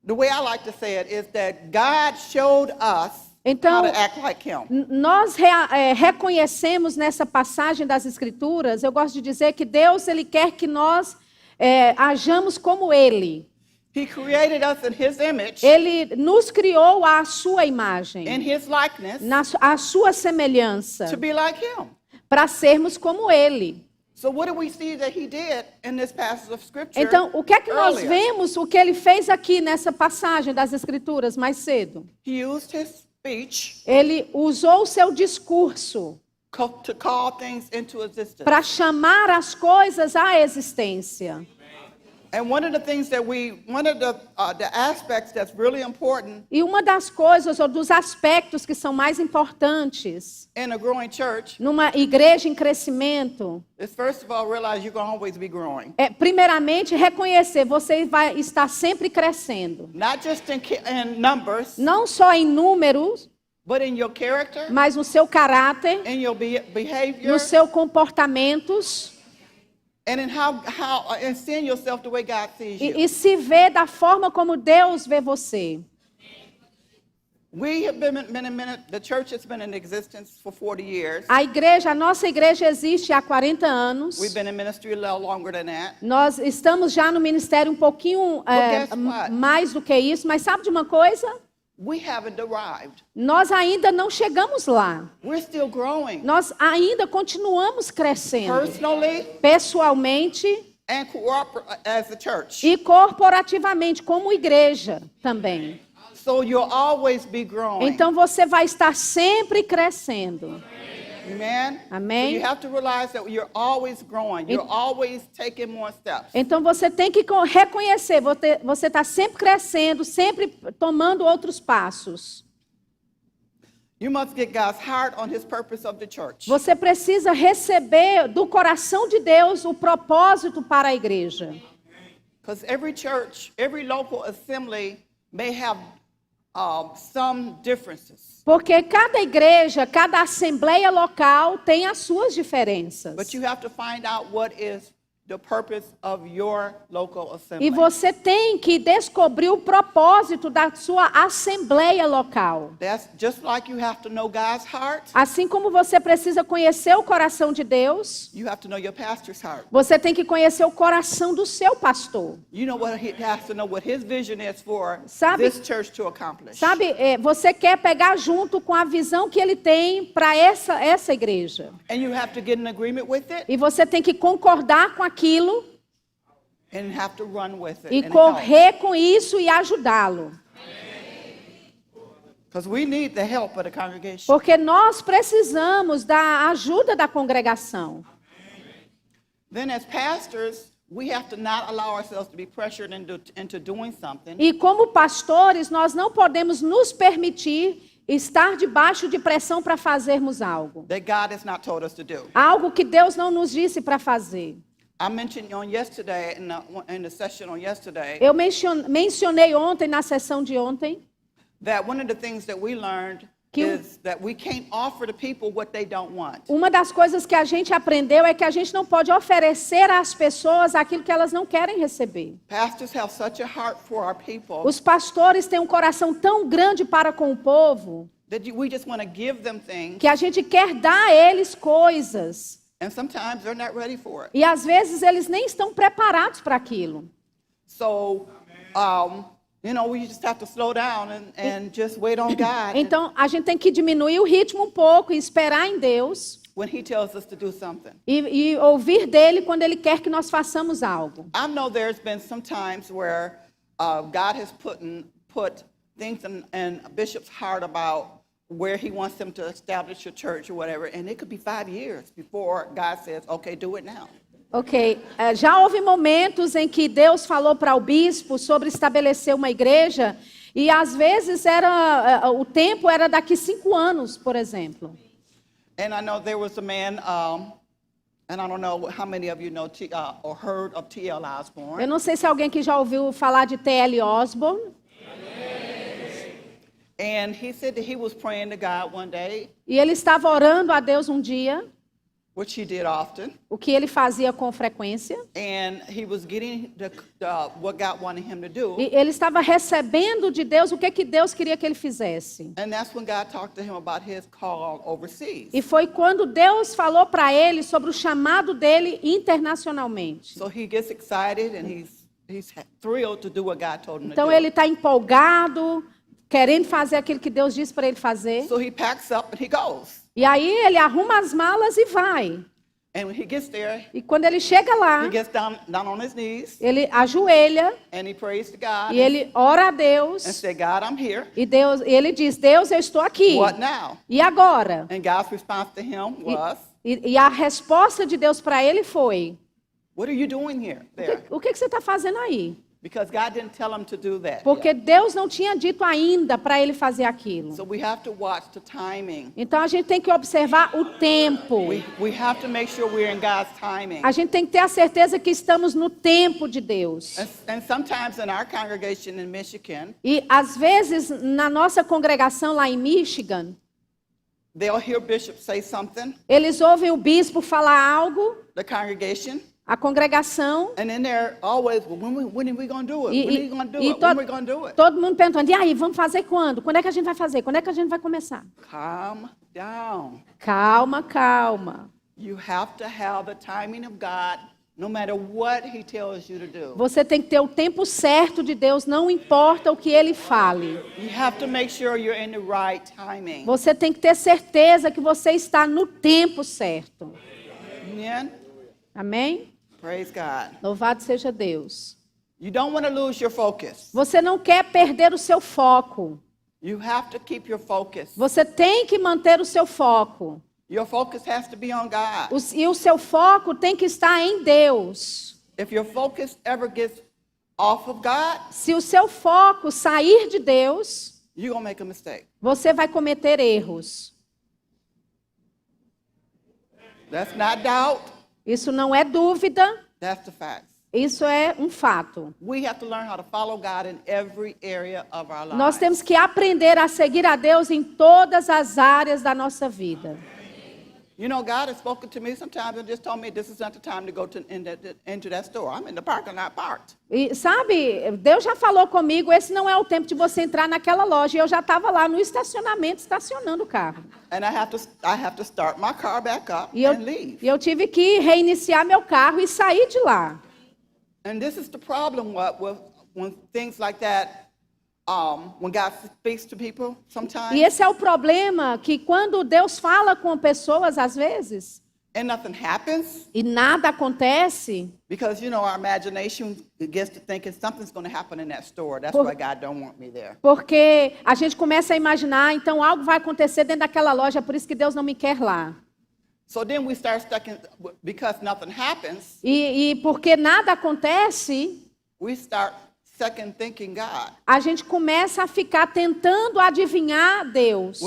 Speaker 7: the way I like to say it is that God showed us
Speaker 6: Então,
Speaker 7: how to act like him.
Speaker 6: Nós reconhecemos nessa passagem das Escrituras, eu gosto de dizer que Deus ele quer que nós ajamos como Ele.
Speaker 7: He created us in his image,
Speaker 6: Ele nos criou à sua imagem,
Speaker 7: in his likeness,
Speaker 6: à sua semelhança,
Speaker 7: to be like him.
Speaker 6: para sermos como Ele.
Speaker 7: So what do we see that he did in this passage of scripture?
Speaker 6: Então, o que é que nós
Speaker 7: earlier?
Speaker 6: vemos, o que Ele fez aqui nessa passagem das Escrituras mais cedo?
Speaker 7: He used his speech
Speaker 6: Ele usou o seu discurso
Speaker 7: to call things into existence.
Speaker 6: para chamar as coisas à existência.
Speaker 7: And one of the aspects that's really important
Speaker 6: E uma das coisas, ou dos aspectos que são mais importantes
Speaker 7: in a growing church
Speaker 6: numa igreja em crescimento,
Speaker 7: is first of all realize you're going to always be growing.
Speaker 6: é primeiramente reconhecer, você vai estar sempre crescendo.
Speaker 7: Not just in numbers,
Speaker 6: Não só em números,
Speaker 7: but in your character,
Speaker 6: mas no seu caráter,
Speaker 7: in your behavior,
Speaker 6: nos seus comportamentos,
Speaker 7: and in how and seeing yourself the way God sees you.
Speaker 6: e se ver da forma como Deus vê você.
Speaker 7: We have the church has been in existence for 40 years.
Speaker 6: A nossa igreja existe há 40 anos.
Speaker 7: We've been in ministry a little longer than that.
Speaker 6: Nós estamos já no ministério um pouquinho
Speaker 7: guess what?
Speaker 6: mais do que isso, mas sabe de uma coisa?
Speaker 7: We haven't arrived.
Speaker 6: Nós ainda não chegamos lá.
Speaker 7: We're still growing.
Speaker 6: Nós ainda continuamos crescendo.
Speaker 7: Personally
Speaker 6: Pessoalmente
Speaker 7: and as a church.
Speaker 6: e corporativamente, como igreja também.
Speaker 7: So you'll always be growing.
Speaker 6: Então você vai estar sempre crescendo.
Speaker 7: Amen.
Speaker 6: Amém.
Speaker 7: So you have to realize that you're always growing. You're always taking more steps.
Speaker 6: Então você tem que reconhecer, você está sempre crescendo, sempre tomando outros passos.
Speaker 7: You must get God's heart on his purpose of the church.
Speaker 6: Você precisa receber do coração de Deus o propósito para a igreja.
Speaker 7: Because every church, every local assembly may have some differences.
Speaker 6: Porque cada igreja, cada assembleia local tem as suas diferenças.
Speaker 7: But you have to find out what is the purpose of your local assembly.
Speaker 6: E você tem que descobrir o propósito da sua assembleia local.
Speaker 7: That's just like you have to know God's heart.
Speaker 6: Assim como você precisa conhecer o coração de Deus,
Speaker 7: You have to know your pastor's heart.
Speaker 6: você tem que conhecer o coração do seu pastor.
Speaker 7: You know what he has to know what his vision is for
Speaker 6: Sabe-
Speaker 7: this church to accomplish.
Speaker 6: Sabe, você quer pegar junto com a visão que ele tem para essa igreja.
Speaker 7: And you have to get in agreement with it
Speaker 6: E você tem que concordar com aquilo
Speaker 7: and have to run with it.
Speaker 6: e
Speaker 7: and
Speaker 6: correr com isso e ajudá-lo.
Speaker 7: Because we need the help of the congregation.
Speaker 6: Porque nós precisamos da ajuda da congregação.
Speaker 7: Then as pastors, we have to not allow ourselves to be pressured into doing something
Speaker 6: E como pastores, nós não podemos nos permitir estar debaixo de pressão para fazermos algo.
Speaker 7: that God has not told us to do.
Speaker 6: Algo que Deus não nos disse para fazer.
Speaker 7: I mentioned on yesterday, in the session on yesterday,
Speaker 6: Eu mencionei ontem, na sessão de ontem,
Speaker 7: that one of the things that we learned
Speaker 6: Que
Speaker 7: is that we can't offer to people what they don't want.
Speaker 6: uma das coisas que a gente aprendeu é que a gente não pode oferecer às pessoas aquilo que elas não querem receber.
Speaker 7: Pastors have such a heart for our people
Speaker 6: Os pastores têm um coração tão grande para com o povo
Speaker 7: that we just want to give them things,
Speaker 6: que a gente quer dar a eles coisas.
Speaker 7: and sometimes they're not ready for it.
Speaker 6: E às vezes eles nem estão preparados para aquilo.
Speaker 7: So, we just have to slow down and just wait on God
Speaker 6: Então a gente tem que diminuir o ritmo um pouco e esperar em Deus
Speaker 7: when He tells us to do something.
Speaker 6: e ouvir dele quando ele quer que nós façamos algo.
Speaker 7: I know there's been some times where God has put things in a bishop's heart about where he wants them to establish a church or whatever, and it could be 5 years before God says, okay, do it now.
Speaker 6: Ok, já houve momentos em que Deus falou para o bispo sobre estabelecer uma igreja e às vezes o tempo era daqui 5 anos, por exemplo.
Speaker 7: And I know there was a man, and I don't know how many of you know or heard of T.L. Osborne.
Speaker 6: Eu não sei se alguém que já ouviu falar de T.L. Osborne.
Speaker 7: And he said that he was praying to God one day,
Speaker 6: E ele estava orando a Deus um dia,
Speaker 7: which he did often,
Speaker 6: o que ele fazia com frequência.
Speaker 7: and he was getting what God wanted him to do.
Speaker 6: E ele estava recebendo de Deus o que Deus queria que ele fizesse.
Speaker 7: And that's when God talked to him about his call overseas.
Speaker 6: E foi quando Deus falou para ele sobre o chamado dele internacionalmente.
Speaker 7: So he gets excited and he's thrilled to do what God told him
Speaker 6: Então
Speaker 7: to do.
Speaker 6: ele está empolgado, querendo fazer aquilo que Deus disse para ele fazer.
Speaker 7: So he packs up and he goes.
Speaker 6: E aí ele arruma as malas e vai.
Speaker 7: And when he gets there,
Speaker 6: E quando ele chega lá,
Speaker 7: he gets down on his knees
Speaker 6: ele ajoelha
Speaker 7: and he prays to God
Speaker 6: e ele ora a
Speaker 7: and
Speaker 6: Deus.
Speaker 7: say, God, I'm here.
Speaker 6: E ele diz, Deus, eu estou aqui.
Speaker 7: What now?
Speaker 6: E agora?
Speaker 7: And God's response to him was,
Speaker 6: E a resposta de Deus para ele foi,
Speaker 7: what are you doing here? There.
Speaker 6: o que você está fazendo aí?
Speaker 7: Because God didn't tell him to do that.
Speaker 6: Porque
Speaker 7: yet.
Speaker 6: Deus não tinha dito ainda para ele fazer aquilo.
Speaker 7: So we have to watch the timing.
Speaker 6: Então a gente tem que observar o tempo.
Speaker 7: We have to make sure we're in God's timing.
Speaker 6: A gente tem que ter a certeza que estamos no tempo de Deus.
Speaker 7: And sometimes in our congregation in Michigan,
Speaker 6: E às vezes na nossa congregação lá em Michigan,
Speaker 7: they'll hear bishop say something,
Speaker 6: eles ouvem o bispo falar algo,
Speaker 7: the congregation,
Speaker 6: A congregação.
Speaker 7: And then they're always, well, when are we going to do it? When are you going to do it? When are we going to do it?
Speaker 6: Todo mundo perguntando, e aí, vamos fazer quando? Quando é que a gente vai fazer? Quando é que a gente vai começar?
Speaker 7: Calm down.
Speaker 6: Calma, calma.
Speaker 7: You have to have the timing of God, no matter what He tells you to do.
Speaker 6: Você tem que ter o tempo certo de Deus, não importa o que Ele fale.
Speaker 7: You have to make sure you're in the right timing.
Speaker 6: Você tem que ter certeza que você está no tempo certo.
Speaker 7: Amen?
Speaker 6: Amém?
Speaker 7: Praise God.
Speaker 6: Louvado seja Deus.
Speaker 7: You don't want to lose your focus.
Speaker 6: Você não quer perder o seu foco.
Speaker 7: You have to keep your focus.
Speaker 6: Você tem que manter o seu foco.
Speaker 7: Your focus has to be on God.
Speaker 6: E o seu foco tem que estar em Deus.
Speaker 7: If your focus ever gets off of God,
Speaker 6: Se o seu foco sair de Deus,
Speaker 7: you're going to make a mistake.
Speaker 6: você vai cometer erros.
Speaker 7: That's not doubt.
Speaker 6: Isso não é dúvida,
Speaker 7: That's the facts.
Speaker 6: isso é um fato.
Speaker 7: We have to learn how to follow God in every area of our lives.
Speaker 6: Nós temos que aprender a seguir a Deus em todas as áreas da nossa vida.
Speaker 7: You know, God has spoken to me sometimes and just told me this is not the time to go into that store. I'm in the parking lot parked.
Speaker 6: E sabe, Deus já falou comigo, esse não é o tempo de você entrar naquela loja. E eu já estava lá no estacionamento, estacionando o carro.
Speaker 7: And I have to start my car back up
Speaker 6: E
Speaker 7: and leave.
Speaker 6: eu tive que reiniciar meu carro e sair de lá.
Speaker 7: And this is the problem when things like that, when God speaks to people sometimes,
Speaker 6: E esse é o problema, que quando Deus fala com pessoas, às vezes,
Speaker 7: and nothing happens,
Speaker 6: e nada acontece,
Speaker 7: because, you know, our imagination gets to thinking something's going to happen in that store. That's
Speaker 6: Por-
Speaker 7: why God don't want me there.
Speaker 6: porque a gente começa a imaginar, então algo vai acontecer dentro daquela loja, por isso que Deus não me quer lá.
Speaker 7: So then we start stuck in, because nothing happens,
Speaker 6: E porque nada acontece,
Speaker 7: we start second thinking God.
Speaker 6: a gente começa a ficar tentando adivinhar Deus.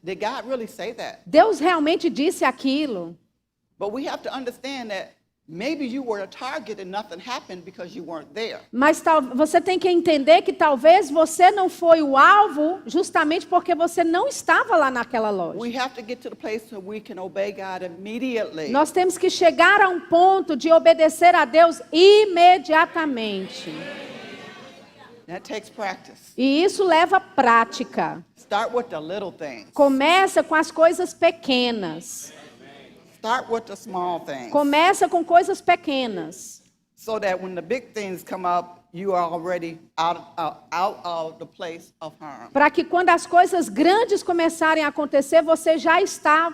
Speaker 7: Did God really say that?
Speaker 6: Deus realmente disse aquilo.
Speaker 7: But we have to understand that maybe you were a target and nothing happened because you weren't there.
Speaker 6: Mas você tem que entender que talvez você não foi o alvo justamente porque você não estava lá naquela loja.
Speaker 7: We have to get to the place where we can obey God immediately.
Speaker 6: Nós temos que chegar a um ponto de obedecer a Deus imediatamente.
Speaker 7: That takes practice.
Speaker 6: E isso leva prática.
Speaker 7: Start with the little things.
Speaker 6: Começa com as coisas pequenas.
Speaker 7: Start with the small things.
Speaker 6: Começa com coisas pequenas.
Speaker 7: So that when the big things come up, you are already out of the place of harm.
Speaker 6: Para que quando as coisas grandes começarem a acontecer, você já está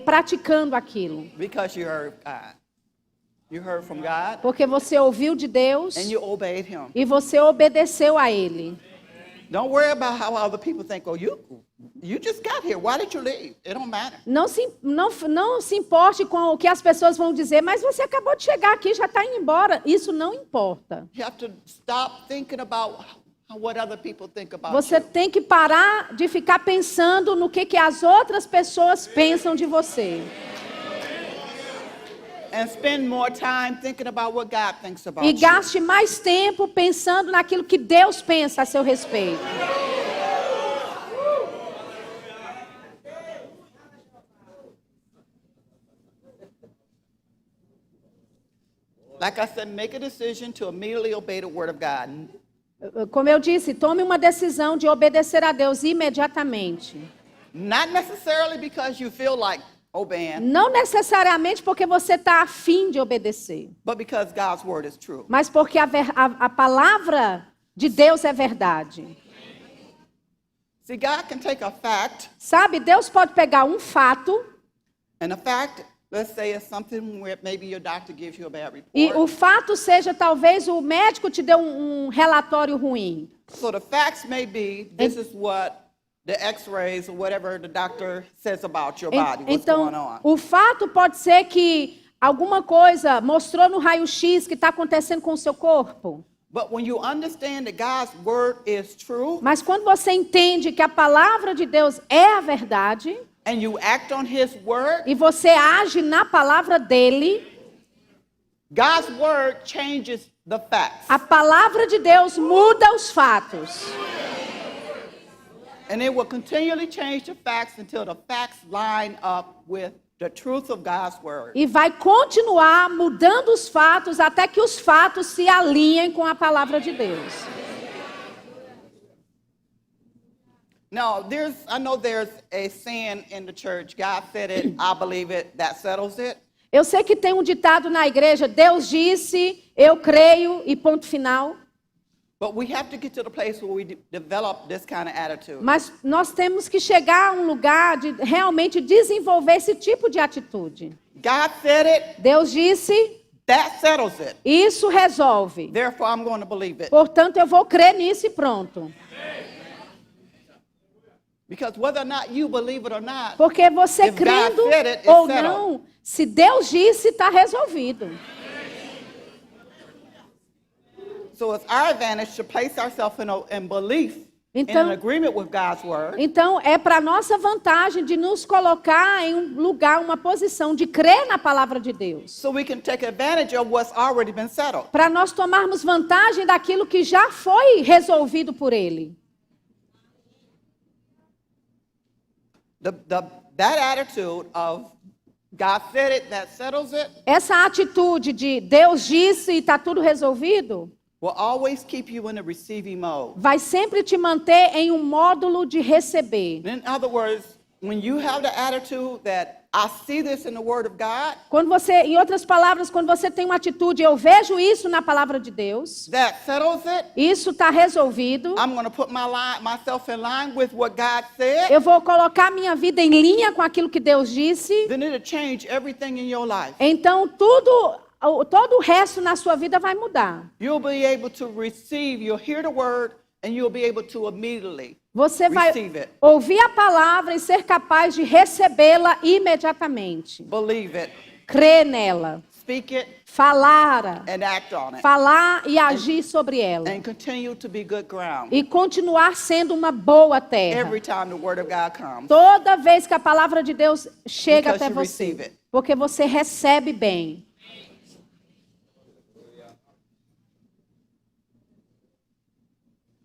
Speaker 6: praticando aquilo.
Speaker 7: Because you heard God. You heard from God
Speaker 6: Porque você ouviu de Deus
Speaker 7: and you obeyed Him.
Speaker 6: e você obedeceu a Ele.
Speaker 7: Don't worry about how other people think. Oh, you just got here. Why did you leave? It don't matter.
Speaker 6: Não se importe com o que as pessoas vão dizer, mas você acabou de chegar aqui, já está indo embora. Isso não importa.
Speaker 7: You have to stop thinking about what other people think about
Speaker 6: Você
Speaker 7: you.
Speaker 6: tem que parar de ficar pensando no que as outras pessoas pensam de você.
Speaker 7: And spend more time thinking about what God thinks about
Speaker 6: E
Speaker 7: you.
Speaker 6: gaste mais tempo pensando naquilo que Deus pensa a seu respeito.
Speaker 7: Like I said, make a decision to immediately obey the word of God.
Speaker 6: Como eu disse, tome uma decisão de obedecer a Deus imediatamente.
Speaker 7: Not necessarily because you feel like obeying,
Speaker 6: Não necessariamente porque você está afim de obedecer,
Speaker 7: but because God's word is true.
Speaker 6: mas porque a palavra de Deus é verdade.
Speaker 7: See, God can take a fact,
Speaker 6: Sabe, Deus pode pegar um fato,
Speaker 7: and a fact, let's say, is something where maybe your doctor gives you a bad
Speaker 6: e
Speaker 7: report.
Speaker 6: o fato seja talvez o médico te deu um relatório ruim.
Speaker 7: So the facts may be, this is what the x-rays or whatever the doctor says about your body, what's going
Speaker 6: Então,
Speaker 7: on.
Speaker 6: o fato pode ser que alguma coisa mostrou no raio-x que está acontecendo com o seu corpo.
Speaker 7: But when you understand that God's word is true,
Speaker 6: Mas quando você entende que a palavra de Deus é a verdade,
Speaker 7: and you act on His word,
Speaker 6: e você age na palavra dele,
Speaker 7: God's word changes the facts.
Speaker 6: a palavra de Deus muda os fatos.
Speaker 7: And it will continually change the facts until the facts line up with the truth of God's word.
Speaker 6: E vai continuar mudando os fatos até que os fatos se alinhem com a palavra de Deus.
Speaker 7: Now, I know there's a saying in the church, God said it, I believe it, that settles it.
Speaker 6: Eu sei que tem um ditado na igreja, Deus disse, eu creio e ponto final.
Speaker 7: But we have to get to the place where we develop this kind of attitude.
Speaker 6: Mas nós temos que chegar a um lugar de realmente desenvolver esse tipo de atitude.
Speaker 7: God said it,
Speaker 6: Deus disse,
Speaker 7: that settles it.
Speaker 6: isso resolve.
Speaker 7: Therefore, I'm going to believe it.
Speaker 6: Portanto, eu vou crer nisso e pronto.
Speaker 7: Because whether or not you believe it or not,
Speaker 6: Porque você
Speaker 7: If God
Speaker 6: crendo
Speaker 7: said it, it's
Speaker 6: ou
Speaker 7: settled.
Speaker 6: não, se Deus disse, está resolvido.
Speaker 7: so it's our advantage to place ourselves in belief, in
Speaker 6: Então-
Speaker 7: an agreement with God's word.
Speaker 6: Então, é para nossa vantagem de nos colocar em um lugar, uma posição de crer na palavra de Deus.
Speaker 7: So we can take advantage of what's already been settled.
Speaker 6: Para nós tomarmos vantagem daquilo que já foi resolvido por Ele.
Speaker 7: That attitude of God said it, that settles it,
Speaker 6: Essa atitude de Deus disse e está tudo resolvido,
Speaker 7: will always keep you in a receiving mode.
Speaker 6: vai sempre te manter em um módulo de receber.
Speaker 7: In other words, when you have the attitude that I see this in the word of God,
Speaker 6: Quando você, em outras palavras, quando você tem uma atitude, eu vejo isso na palavra de Deus,
Speaker 7: that settles it,
Speaker 6: isso está resolvido,
Speaker 7: I'm going to put myself in line with what God said,
Speaker 6: eu vou colocar minha vida em linha com aquilo que Deus disse,
Speaker 7: then it'll change everything in your life.
Speaker 6: então todo o resto na sua vida vai mudar.
Speaker 7: You'll be able to receive, you'll hear the word, and you'll be able to immediately
Speaker 6: Você vai
Speaker 7: receive it,
Speaker 6: ouvir a palavra e ser capaz de recebê-la imediatamente.
Speaker 7: believe it,
Speaker 6: Crer nela,
Speaker 7: speak it,
Speaker 6: falar
Speaker 7: and act on it,
Speaker 6: falar e agir sobre ela.
Speaker 7: and continue to be good ground
Speaker 6: E continuar sendo uma boa terra.
Speaker 7: every time the word of God comes.
Speaker 6: Toda vez que a palavra de Deus chega
Speaker 7: Because
Speaker 6: até
Speaker 7: you receive
Speaker 6: você.
Speaker 7: it.
Speaker 6: Porque você recebe bem.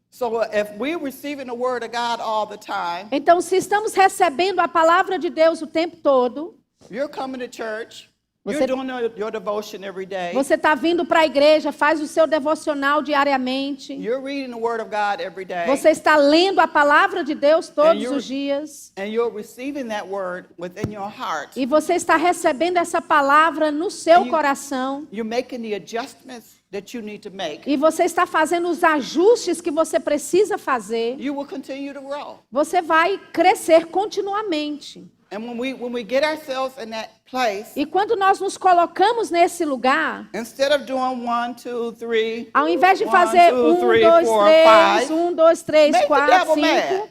Speaker 7: So if we're receiving the word of God all the time,
Speaker 6: Então, se estamos recebendo a palavra de Deus o tempo todo,
Speaker 7: you're coming to church,
Speaker 6: Você-
Speaker 7: you're doing your devotion every day,
Speaker 6: você está vindo para a igreja, faz o seu devocional diariamente,
Speaker 7: you're reading the word of God every day,
Speaker 6: você está lendo a palavra de Deus todos
Speaker 7: you're-
Speaker 6: os dias,
Speaker 7: and you're receiving that word within your heart.
Speaker 6: e você está recebendo essa palavra no seu
Speaker 7: And you-
Speaker 6: coração,
Speaker 7: You're making the adjustments that you need to make.
Speaker 6: e você está fazendo os ajustes que você precisa fazer,
Speaker 7: You will continue to grow.
Speaker 6: você vai crescer continuamente.
Speaker 7: And when we get ourselves in that place,
Speaker 6: E quando nós nos colocamos nesse lugar,
Speaker 7: instead of doing 1, 2, 3,
Speaker 6: ao invés de
Speaker 7: 1,
Speaker 6: fazer
Speaker 7: 2, 3,
Speaker 6: 2,
Speaker 7: 4,
Speaker 6: 3,
Speaker 7: 5,
Speaker 6: 1, 2, 3,
Speaker 7: make the
Speaker 6: 4,
Speaker 7: devil
Speaker 6: 5.
Speaker 7: mad.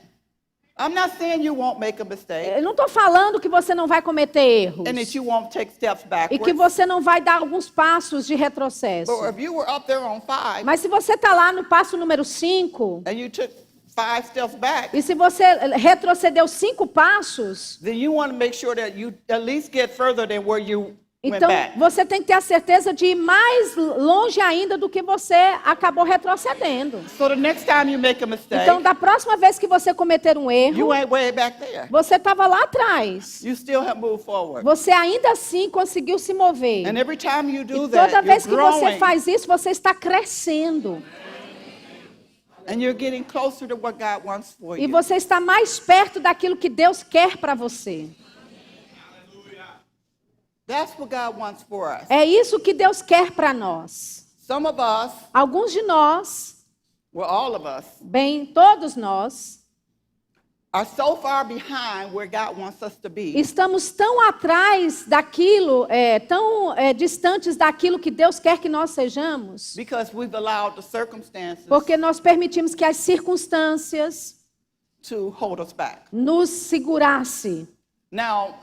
Speaker 7: I'm not saying you won't make a mistake
Speaker 6: Eu não estou falando que você não vai cometer erros.
Speaker 7: and that you won't take steps
Speaker 6: E
Speaker 7: backwards.
Speaker 6: que você não vai dar alguns passos de retrocesso.
Speaker 7: But if you were up there on 5
Speaker 6: Mas se você está lá no passo número 5,
Speaker 7: and you took 5 steps back,
Speaker 6: e se você retrocedeu 5 passos,
Speaker 7: then you want to make sure that you at least get further than where you went
Speaker 6: então
Speaker 7: back.
Speaker 6: você tem que ter a certeza de ir mais longe ainda do que você acabou retrocedendo.
Speaker 7: So the next time you make a mistake,
Speaker 6: Então, da próxima vez que você cometer um erro,
Speaker 7: you ain't way back there.
Speaker 6: você estava lá atrás.
Speaker 7: You still have moved forward.
Speaker 6: Você ainda assim conseguiu se mover.
Speaker 7: And every time you do
Speaker 6: E
Speaker 7: that,
Speaker 6: toda vez que
Speaker 7: you're
Speaker 6: você
Speaker 7: growing
Speaker 6: faz isso, você está crescendo.
Speaker 7: and you're getting closer to what God wants for
Speaker 6: E
Speaker 7: you.
Speaker 6: você está mais perto daquilo que Deus quer para você.
Speaker 7: That's what God wants for us.
Speaker 6: É isso que Deus quer para nós.
Speaker 7: Some of us,
Speaker 6: Alguns de nós,
Speaker 7: well, all of us,
Speaker 6: bem, todos nós,
Speaker 7: are so far behind where God wants us to be
Speaker 6: estamos tão atrás daquilo, tão distantes daquilo que Deus quer que nós sejamos,
Speaker 7: because we've allowed the circumstances
Speaker 6: porque nós permitimos que as circunstâncias
Speaker 7: to hold us back.
Speaker 6: nos segurassem.
Speaker 7: Now,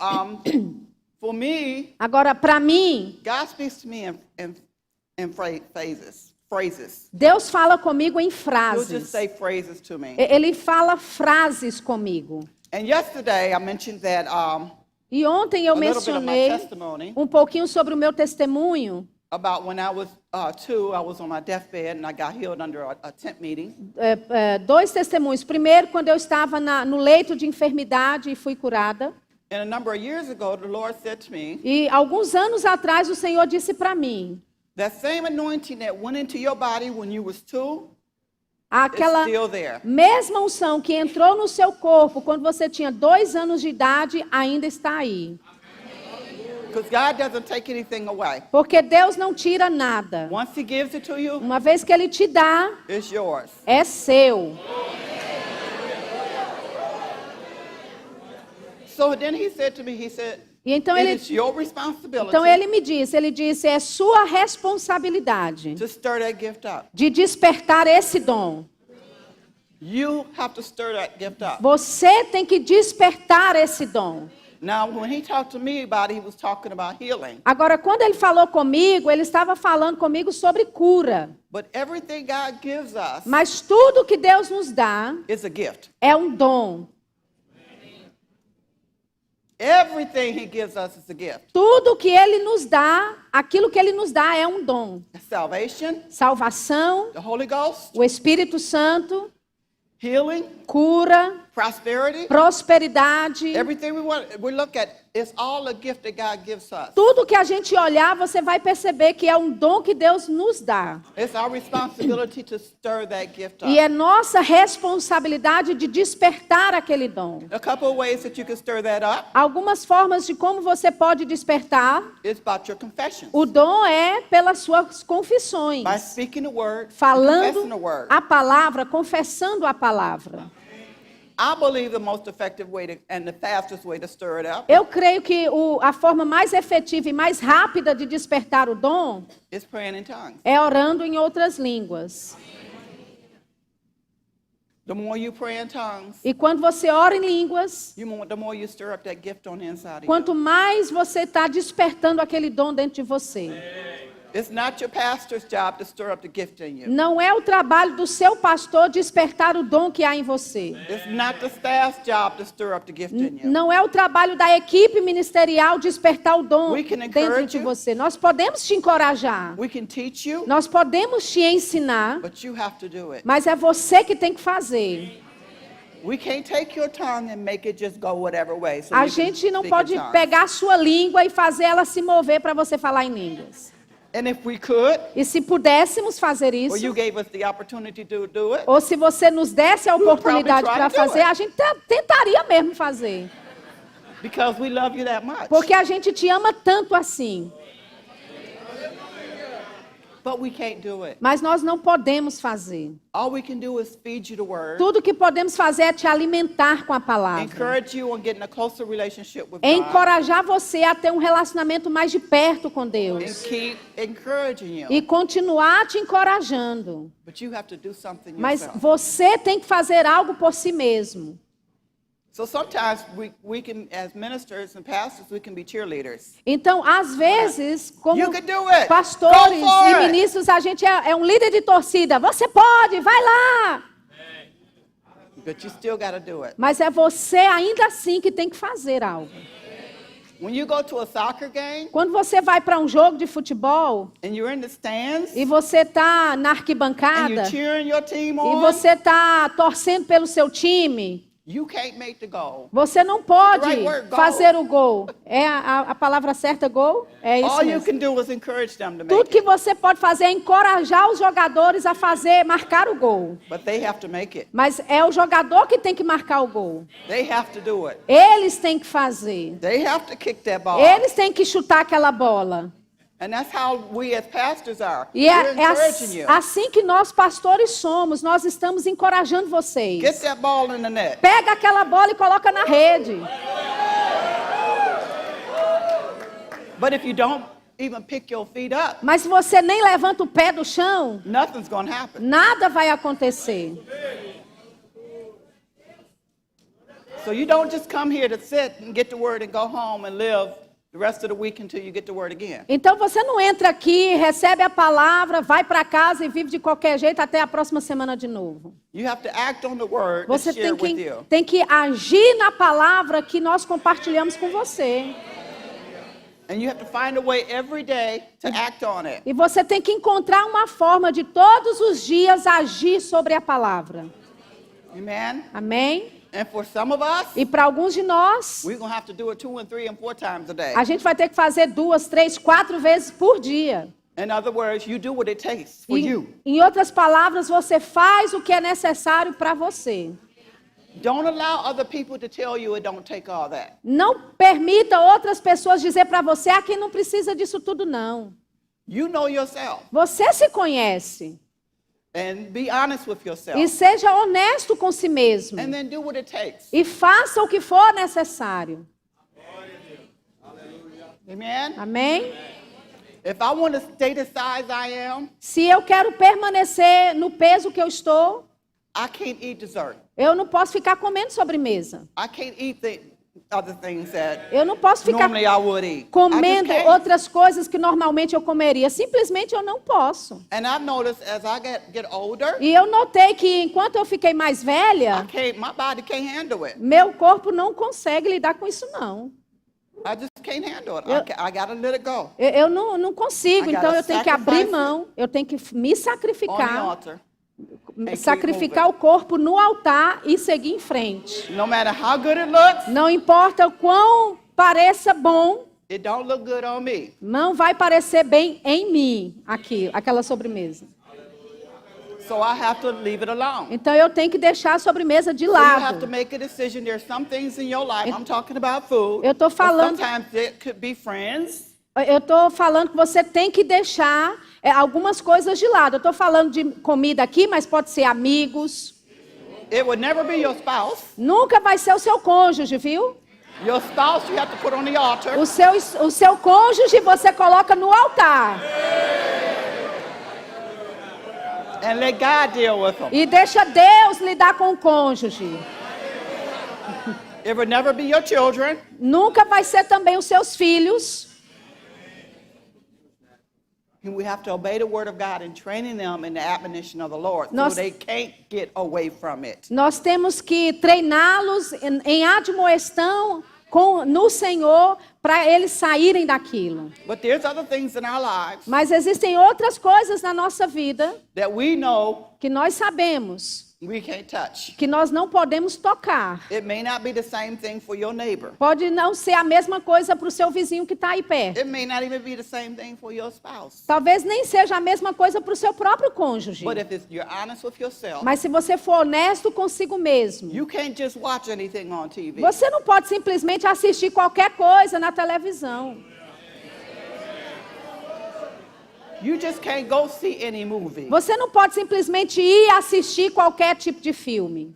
Speaker 7: for me,
Speaker 6: Agora, para mim,
Speaker 7: God speaks to me in phrases.
Speaker 6: Deus fala comigo em
Speaker 7: He'll just
Speaker 6: frases.
Speaker 7: say phrases to me.
Speaker 6: Ele fala frases comigo.
Speaker 7: And yesterday I mentioned that
Speaker 6: E ontem eu
Speaker 7: a little bit of my
Speaker 6: mencionei
Speaker 7: testimony
Speaker 6: um pouquinho sobre o meu testemunho.
Speaker 7: about when I was 2, I was on my deathbed and I got healed under a tent meeting.
Speaker 6: 2 testemunhos. Primeiro, quando eu estava no leito de enfermidade e fui curada.
Speaker 7: And a number of years ago, the Lord said to me,
Speaker 6: E alguns anos atrás o Senhor disse para mim,
Speaker 7: that same anointing that went into your body when you was 2 is
Speaker 6: aquela
Speaker 7: still there.
Speaker 6: mesma unção que entrou no seu corpo quando você tinha 2 anos de idade ainda está aí.
Speaker 7: Because God doesn't take anything away.
Speaker 6: Porque Deus não tira nada.
Speaker 7: Once He gives it to you,
Speaker 6: Uma vez que Ele te dá,
Speaker 7: it's yours.
Speaker 6: é seu.
Speaker 7: So then He said to me, He said,
Speaker 6: E então
Speaker 7: it
Speaker 6: ele,
Speaker 7: is your responsibility
Speaker 6: então ele me disse, é sua responsabilidade
Speaker 7: to stir that gift up.
Speaker 6: de despertar esse dom.
Speaker 7: You have to stir that gift up.
Speaker 6: Você tem que despertar esse dom.
Speaker 7: Now, when He talked to me about it, He was talking about healing.
Speaker 6: Agora, quando ele falou comigo, ele estava falando comigo sobre cura.
Speaker 7: But everything God gives us
Speaker 6: Mas tudo que Deus nos dá
Speaker 7: is a gift.
Speaker 6: é um dom.
Speaker 7: Everything He gives us is a gift.
Speaker 6: Tudo que Ele nos dá, aquilo que Ele nos dá é um dom.
Speaker 7: Salvation,
Speaker 6: Salvação,
Speaker 7: the Holy Ghost,
Speaker 6: o Espírito Santo,
Speaker 7: healing,
Speaker 6: cura,
Speaker 7: prosperity.
Speaker 6: prosperidade.
Speaker 7: Everything we look at is all a gift that God gives us.
Speaker 6: Tudo que a gente olhar, você vai perceber que é um dom que Deus nos dá.
Speaker 7: It's our responsibility to stir that gift
Speaker 6: E é
Speaker 7: up.
Speaker 6: nossa responsabilidade de despertar aquele dom.
Speaker 7: A couple of ways that you can stir that up
Speaker 6: Algumas formas de como você pode despertar.
Speaker 7: is about your confessions.
Speaker 6: O dom é pelas suas confissões.
Speaker 7: By speaking the word,
Speaker 6: Falando
Speaker 7: confessing the word.
Speaker 6: a palavra, confessando a palavra.
Speaker 7: I believe the most effective way to, and the fastest way to stir it up
Speaker 6: Eu creio que a forma mais efetiva e mais rápida de despertar o dom
Speaker 7: is praying in tongues.
Speaker 6: é orando em outras línguas.
Speaker 7: The more you pray in tongues,
Speaker 6: E quando você ora em línguas,
Speaker 7: the more you stir up that gift on the inside of you.
Speaker 6: quanto mais você está despertando aquele dom dentro de você.
Speaker 7: It's not your pastor's job to stir up the gift in you.
Speaker 6: Não é o trabalho do seu pastor despertar o dom que há em você.
Speaker 7: It's not the staff's job to stir up the gift in you.
Speaker 6: Não é o trabalho da equipe ministerial despertar o dom
Speaker 7: We can
Speaker 6: dentro
Speaker 7: encourage
Speaker 6: de
Speaker 7: you.
Speaker 6: você. Nós podemos te encorajar.
Speaker 7: We can teach you,
Speaker 6: Nós podemos te ensinar,
Speaker 7: but you have to do it.
Speaker 6: mas é você que tem que fazer.
Speaker 7: We can't take your tongue and make it just go whatever way. So
Speaker 6: A
Speaker 7: you can
Speaker 6: gente não
Speaker 7: speak in
Speaker 6: pode
Speaker 7: tongues.
Speaker 6: pegar a sua língua e fazer ela se mover para você falar em línguas.
Speaker 7: And if we could,
Speaker 6: E se pudéssemos fazer
Speaker 7: or
Speaker 6: isso,
Speaker 7: you gave us the opportunity to do it,
Speaker 6: ou se você nos desse a
Speaker 7: We'll
Speaker 6: oportunidade
Speaker 7: probably
Speaker 6: para
Speaker 7: try to do
Speaker 6: fazer,
Speaker 7: it.
Speaker 6: a gente tentaria mesmo fazer.
Speaker 7: because we love you that much.
Speaker 6: Porque a gente te ama tanto assim.
Speaker 7: But we can't do it.
Speaker 6: Mas nós não podemos fazer.
Speaker 7: All we can do is feed you the word,
Speaker 6: Tudo que podemos fazer é te alimentar com a palavra.
Speaker 7: encourage you on getting a closer relationship with God,
Speaker 6: Encorajar você a ter um relacionamento mais de perto com
Speaker 7: and
Speaker 6: Deus.
Speaker 7: keep encouraging you.
Speaker 6: E continuar te encorajando.
Speaker 7: But you have to do something
Speaker 6: Mas
Speaker 7: yourself.
Speaker 6: você tem que fazer algo por si mesmo.
Speaker 7: So sometimes we can, as ministers and pastors, we can be cheerleaders.
Speaker 6: Então, às vezes, como
Speaker 7: You can do it.
Speaker 6: pastores
Speaker 7: Go for
Speaker 6: e
Speaker 7: it.
Speaker 6: ministros, a gente é um líder de torcida. Você pode, vai lá.
Speaker 7: But you still got to do it.
Speaker 6: Mas é você ainda assim que tem que fazer algo.
Speaker 7: When you go to a soccer game
Speaker 6: Quando você vai para um jogo de futebol
Speaker 7: and you're in the stands
Speaker 6: e você está na
Speaker 7: and
Speaker 6: arquibancada
Speaker 7: you're cheering your team
Speaker 6: e
Speaker 7: on,
Speaker 6: você está torcendo pelo seu time,
Speaker 7: you can't make the goal.
Speaker 6: você não pode
Speaker 7: Right word, goal.
Speaker 6: fazer o gol. É a palavra certa, gol? É isso
Speaker 7: All you
Speaker 6: mesmo.
Speaker 7: can do is encourage them to
Speaker 6: Tudo
Speaker 7: make
Speaker 6: que
Speaker 7: it.
Speaker 6: você pode fazer é encorajar os jogadores a marcar o gol.
Speaker 7: But they have to make it.
Speaker 6: Mas é o jogador que tem que marcar o gol.
Speaker 7: They have to do it.
Speaker 6: Eles têm que fazer.
Speaker 7: They have to kick that ball.
Speaker 6: Eles têm que chutar aquela bola.
Speaker 7: And that's how we as pastors are.
Speaker 6: E
Speaker 7: We're
Speaker 6: é
Speaker 7: encouraging you.
Speaker 6: assim que nós pastores somos. Nós estamos encorajando vocês.
Speaker 7: Get that ball in the net.
Speaker 6: Pega aquela bola e coloca na rede.
Speaker 7: But if you don't even pick your feet up,
Speaker 6: Mas se você nem levanta o pé do chão,
Speaker 7: nothing's going to happen.
Speaker 6: nada vai acontecer.
Speaker 7: So you don't just come here to sit and get the word and go home and live the rest of the week until you get the word again.
Speaker 6: Então você não entra aqui, recebe a palavra, vai para casa e vive de qualquer jeito até a próxima semana de novo.
Speaker 7: You have to act on the word
Speaker 6: Você
Speaker 7: that's shared with
Speaker 6: tem
Speaker 7: you.
Speaker 6: tem que agir na palavra que nós compartilhamos com você.
Speaker 7: And you have to find a way every day to act on it.
Speaker 6: E você tem que encontrar uma forma de todos os dias agir sobre a palavra.
Speaker 7: Amen?
Speaker 6: Amém?
Speaker 7: And for some of us,
Speaker 6: E para alguns de nós,
Speaker 7: we're going to have to do it 2 and 3 and 4 times a day.
Speaker 6: a gente vai ter que fazer 2, 3, 4 vezes por dia.
Speaker 7: In other words, you do what it takes for you.
Speaker 6: Em outras palavras, você faz o que é necessário para você.
Speaker 7: Don't allow other people to tell you it don't take all that.
Speaker 6: Não permita outras pessoas dizer para você, aqui não precisa disso tudo não.
Speaker 7: You know yourself.
Speaker 6: Você se conhece.
Speaker 7: And be honest with yourself.
Speaker 6: E seja honesto com si mesmo.
Speaker 7: And then do what it takes.
Speaker 6: E faça o que for necessário.
Speaker 7: Amen?
Speaker 6: Amém?
Speaker 7: If I want to stay the size I am,
Speaker 6: Se eu quero permanecer no peso que eu estou,
Speaker 7: I can't eat dessert.
Speaker 6: eu não posso ficar comendo sobremesa.
Speaker 7: I can't eat the other things that
Speaker 6: Eu não posso ficar
Speaker 7: normally I would eat.
Speaker 6: comendo
Speaker 7: I just can't.
Speaker 6: outras coisas que normalmente eu comeria. Simplesmente eu não posso.
Speaker 7: And I've noticed as I get older,
Speaker 6: E eu notei que enquanto eu fiquei mais velha,
Speaker 7: my body can't handle it.
Speaker 6: meu corpo não consegue lidar com isso não.
Speaker 7: I just can't handle it.
Speaker 6: Eu-
Speaker 7: I gotta let it go
Speaker 6: Eu não consigo,
Speaker 7: I
Speaker 6: então
Speaker 7: gotta
Speaker 6: eu tenho que abrir
Speaker 7: sacrifice
Speaker 6: mão, eu tenho que me
Speaker 7: on the
Speaker 6: sacrificar,
Speaker 7: altar. keep
Speaker 6: sacrificar o corpo no altar e seguir em frente.
Speaker 7: No matter how good it looks,
Speaker 6: Não importa o quão pareça bom,
Speaker 7: it don't look good on me.
Speaker 6: não vai parecer bem em mim, aquela sobremesa.
Speaker 7: So I have to leave it alone.
Speaker 6: Então eu tenho que deixar a sobremesa de
Speaker 7: So you have to
Speaker 6: lado.
Speaker 7: make a decision. There's some things in your life. I'm talking about food.
Speaker 6: Eu tô
Speaker 7: but
Speaker 6: falando-
Speaker 7: sometimes it could be friends.
Speaker 6: Eu estou falando que você tem que deixar algumas coisas de lado. Eu estou falando de comida aqui, mas pode ser amigos.
Speaker 7: It would never be your spouse.
Speaker 6: Nunca vai ser o seu cônjuge, viu?
Speaker 7: Your spouse you have to put on the altar.
Speaker 6: O seu cônjuge você coloca no altar.
Speaker 7: And let God deal with them.
Speaker 6: E deixa Deus lidar com o cônjuge.
Speaker 7: It would never be your children.
Speaker 6: Nunca vai ser também os seus filhos.
Speaker 7: And we have to obey the word of God and training them in the admonition of the Lord
Speaker 6: Nós-
Speaker 7: so they can't get away from it.
Speaker 6: Nós temos que treiná-los em admoestão no Senhor para eles saírem daquilo.
Speaker 7: But there's other things in our lives
Speaker 6: Mas existem outras coisas na nossa vida
Speaker 7: that we know
Speaker 6: que nós sabemos
Speaker 7: we can't touch.
Speaker 6: que nós não podemos tocar.
Speaker 7: It may not be the same thing for your neighbor.
Speaker 6: Pode não ser a mesma coisa para o seu vizinho que está aí perto.
Speaker 7: It may not even be the same thing for your spouse.
Speaker 6: Talvez nem seja a mesma coisa para o seu próprio cônjuge.
Speaker 7: But if you're honest with yourself,
Speaker 6: Mas se você for honesto consigo mesmo,
Speaker 7: you can't just watch anything on TV.
Speaker 6: você não pode simplesmente assistir qualquer coisa na televisão.
Speaker 7: You just can't go see any movie.
Speaker 6: Você não pode simplesmente ir assistir qualquer tipo de filme.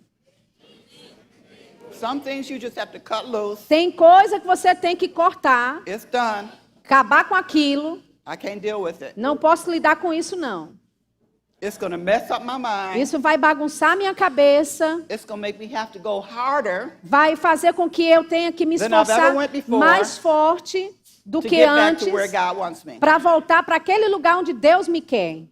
Speaker 7: Some things you just have to cut loose.
Speaker 6: Tem coisa que você tem que cortar,
Speaker 7: It's done.
Speaker 6: acabar com aquilo.
Speaker 7: I can't deal with it.
Speaker 6: Não posso lidar com isso não.
Speaker 7: It's going to mess up my mind.
Speaker 6: Isso vai bagunçar minha cabeça,
Speaker 7: It's going to make me have to go harder
Speaker 6: vai fazer com que eu tenha que me
Speaker 7: Than I've
Speaker 6: esforçar
Speaker 7: ever went before
Speaker 6: mais forte do
Speaker 7: to
Speaker 6: que
Speaker 7: get back
Speaker 6: antes
Speaker 7: to where God wants me.
Speaker 6: para voltar para aquele lugar onde Deus me quer.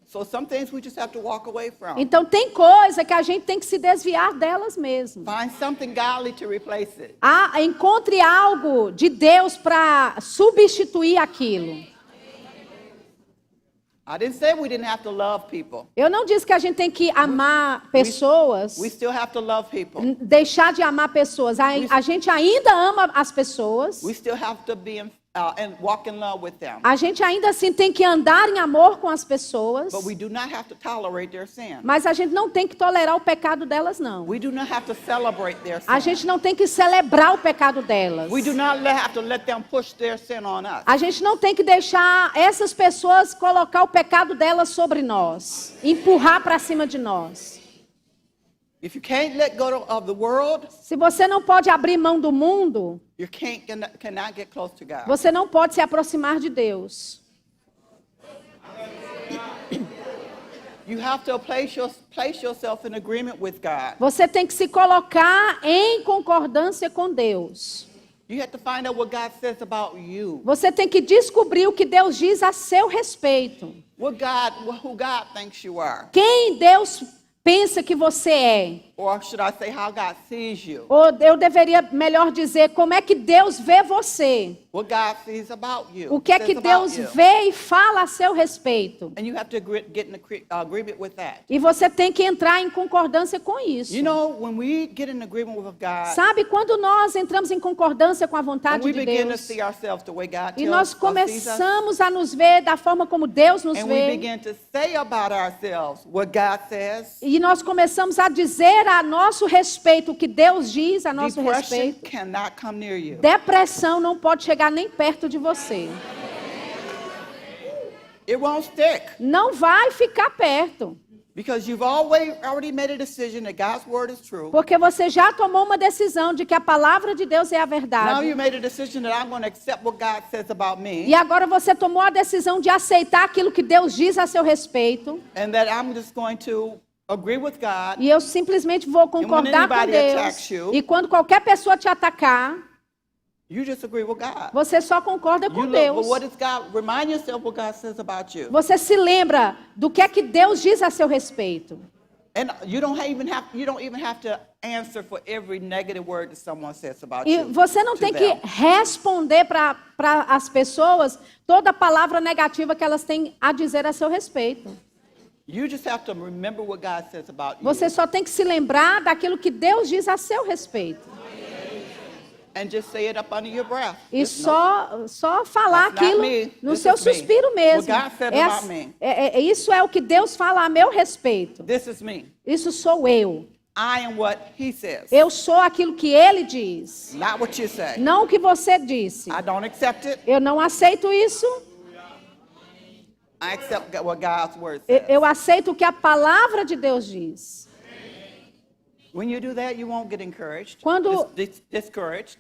Speaker 7: So some things we just have to walk away from.
Speaker 6: Então tem coisa que a gente tem que se desviar delas mesmo.
Speaker 7: Find something godly to replace it.
Speaker 6: Encontre algo de Deus para substituir aquilo.
Speaker 7: I didn't say we didn't have to love people.
Speaker 6: Eu não disse que a gente tem que amar pessoas,
Speaker 7: We still have to love people.
Speaker 6: deixar de amar pessoas. A gente ainda ama as pessoas.
Speaker 7: We still have to be and walk in love with them.
Speaker 6: A gente ainda assim tem que andar em amor com as pessoas.
Speaker 7: But we do not have to tolerate their sin.
Speaker 6: Mas a gente não tem que tolerar o pecado delas, não.
Speaker 7: We do not have to celebrate their sin.
Speaker 6: A gente não tem que celebrar o pecado delas.
Speaker 7: We do not have to let them push their sin on us.
Speaker 6: A gente não tem que deixar essas pessoas colocar o pecado delas sobre nós, empurrar para cima de nós.
Speaker 7: If you can't let go of the world,
Speaker 6: Se você não pode abrir mão do mundo,
Speaker 7: you cannot get close to God.
Speaker 6: você não pode se aproximar de Deus.
Speaker 7: You have to place yourself in agreement with God.
Speaker 6: Você tem que se colocar em concordância com Deus.
Speaker 7: You have to find out what God says about you.
Speaker 6: Você tem que descobrir o que Deus diz a seu respeito.
Speaker 7: Who God thinks you are.
Speaker 6: Quem Deus pensa que você é.
Speaker 7: Or should I say how God sees you?
Speaker 6: Ou eu deveria melhor dizer como é que Deus vê você.
Speaker 7: What God sees about you.
Speaker 6: O que é
Speaker 7: says
Speaker 6: que
Speaker 7: about
Speaker 6: Deus
Speaker 7: you.
Speaker 6: vê e fala a seu respeito.
Speaker 7: And you have to get in agreement with that.
Speaker 6: E você tem que entrar em concordância com isso.
Speaker 7: You know, when we get in agreement with God,
Speaker 6: Sabe, quando nós entramos em concordância com a
Speaker 7: and
Speaker 6: vontade
Speaker 7: we
Speaker 6: de
Speaker 7: begin to
Speaker 6: Deus,
Speaker 7: see ourselves the way God
Speaker 6: e
Speaker 7: tells
Speaker 6: nós
Speaker 7: us, sees us,
Speaker 6: começamos a nos ver da forma como Deus nos
Speaker 7: and we
Speaker 6: vê,
Speaker 7: begin to say about ourselves what God says,
Speaker 6: e nós começamos a dizer a nosso respeito o que Deus diz a nosso
Speaker 7: depression
Speaker 6: respeito,
Speaker 7: cannot come near you.
Speaker 6: depressão não pode chegar nem perto de você.
Speaker 7: It won't stick
Speaker 6: Não vai ficar perto,
Speaker 7: because you've already made a decision that God's word is true.
Speaker 6: porque você já tomou uma decisão de que a palavra de Deus é a
Speaker 7: Now
Speaker 6: verdade.
Speaker 7: you made a decision that I'm going to accept what God says about me,
Speaker 6: E agora você tomou a decisão de aceitar aquilo que Deus diz a seu respeito.
Speaker 7: and that I'm just going to agree with God.
Speaker 6: E eu simplesmente vou concordar com
Speaker 7: anybody
Speaker 6: Deus.
Speaker 7: attacks you,
Speaker 6: E quando qualquer pessoa te atacar,
Speaker 7: You just agree with God.
Speaker 6: você só concorda
Speaker 7: You
Speaker 6: com
Speaker 7: look,
Speaker 6: Deus.
Speaker 7: but what is God? Remind yourself what God says about you.
Speaker 6: Você se lembra do que é que Deus diz a seu respeito.
Speaker 7: And you don't even have to answer for every negative word that someone says about
Speaker 6: E
Speaker 7: you.
Speaker 6: você não
Speaker 7: to
Speaker 6: tem que
Speaker 7: them.
Speaker 6: responder para as pessoas toda a palavra negativa que elas têm a dizer a seu respeito.
Speaker 7: You just have to remember what God says about you.
Speaker 6: Você só tem que se lembrar daquilo que Deus diz a seu respeito.
Speaker 7: And just say it up under your breath.
Speaker 6: E
Speaker 7: Just
Speaker 6: só falar
Speaker 7: That's not
Speaker 6: aquilo
Speaker 7: me.
Speaker 6: no
Speaker 7: This
Speaker 6: seu
Speaker 7: is me.
Speaker 6: suspiro mesmo.
Speaker 7: What God said
Speaker 6: É
Speaker 7: about
Speaker 6: ass-
Speaker 7: me.
Speaker 6: isso é o que Deus fala a meu respeito.
Speaker 7: This is me.
Speaker 6: Isso sou eu.
Speaker 7: I am what He says.
Speaker 6: Eu sou aquilo que Ele diz.
Speaker 7: Not what you say.
Speaker 6: Não o que você disse.
Speaker 7: I don't accept it.
Speaker 6: Eu não aceito isso.
Speaker 7: I accept what God's word says.
Speaker 6: Eu aceito o que a palavra de Deus diz.
Speaker 7: When you do that, you won't get encouraged.
Speaker 6: Quando-
Speaker 7: Discouraged.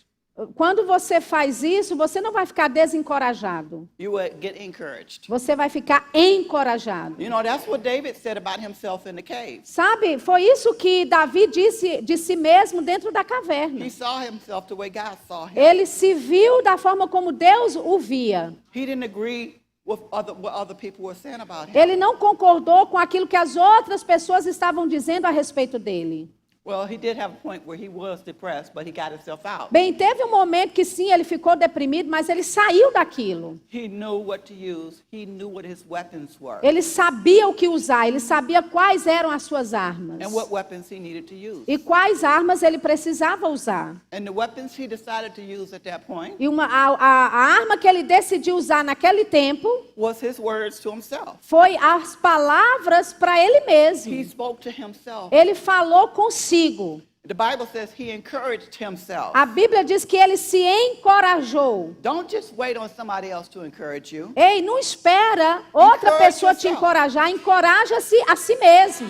Speaker 6: Quando você faz isso, você não vai ficar desencorajado.
Speaker 7: You will get encouraged.
Speaker 6: Você vai ficar encorajado.
Speaker 7: You know, that's what David said about himself in the cave.
Speaker 6: Sabe, foi isso que Davi disse de si mesmo dentro da caverna.
Speaker 7: He saw himself the way God saw him.
Speaker 6: Ele se viu da forma como Deus o via.
Speaker 7: He didn't agree with what other people were saying about him.
Speaker 6: Ele não concordou com aquilo que as outras pessoas estavam dizendo a respeito dele.
Speaker 7: Well, he did have a point where he was depressed, but he got himself out.
Speaker 6: Bem, teve um momento que sim, ele ficou deprimido, mas ele saiu daquilo.
Speaker 7: He knew what to use. He knew what his weapons were
Speaker 6: Ele sabia o que usar, ele sabia quais eram as suas armas.
Speaker 7: and what weapons he needed to use.
Speaker 6: E quais armas ele precisava usar.
Speaker 7: And the weapons he decided to use at that point
Speaker 6: E a arma que ele decidiu usar naquele tempo
Speaker 7: was his words to himself.
Speaker 6: foi as palavras para ele
Speaker 7: He
Speaker 6: mesmo.
Speaker 7: spoke to himself.
Speaker 6: Ele falou consigo.
Speaker 7: The Bible says he encouraged himself.
Speaker 6: A Bíblia diz que ele se encorajou.
Speaker 7: Don't just wait on somebody else to encourage you.
Speaker 6: Ei, não espera outra
Speaker 7: Encourage
Speaker 6: pessoa te
Speaker 7: yourself.
Speaker 6: encorajar, encoraja-se a si mesmo.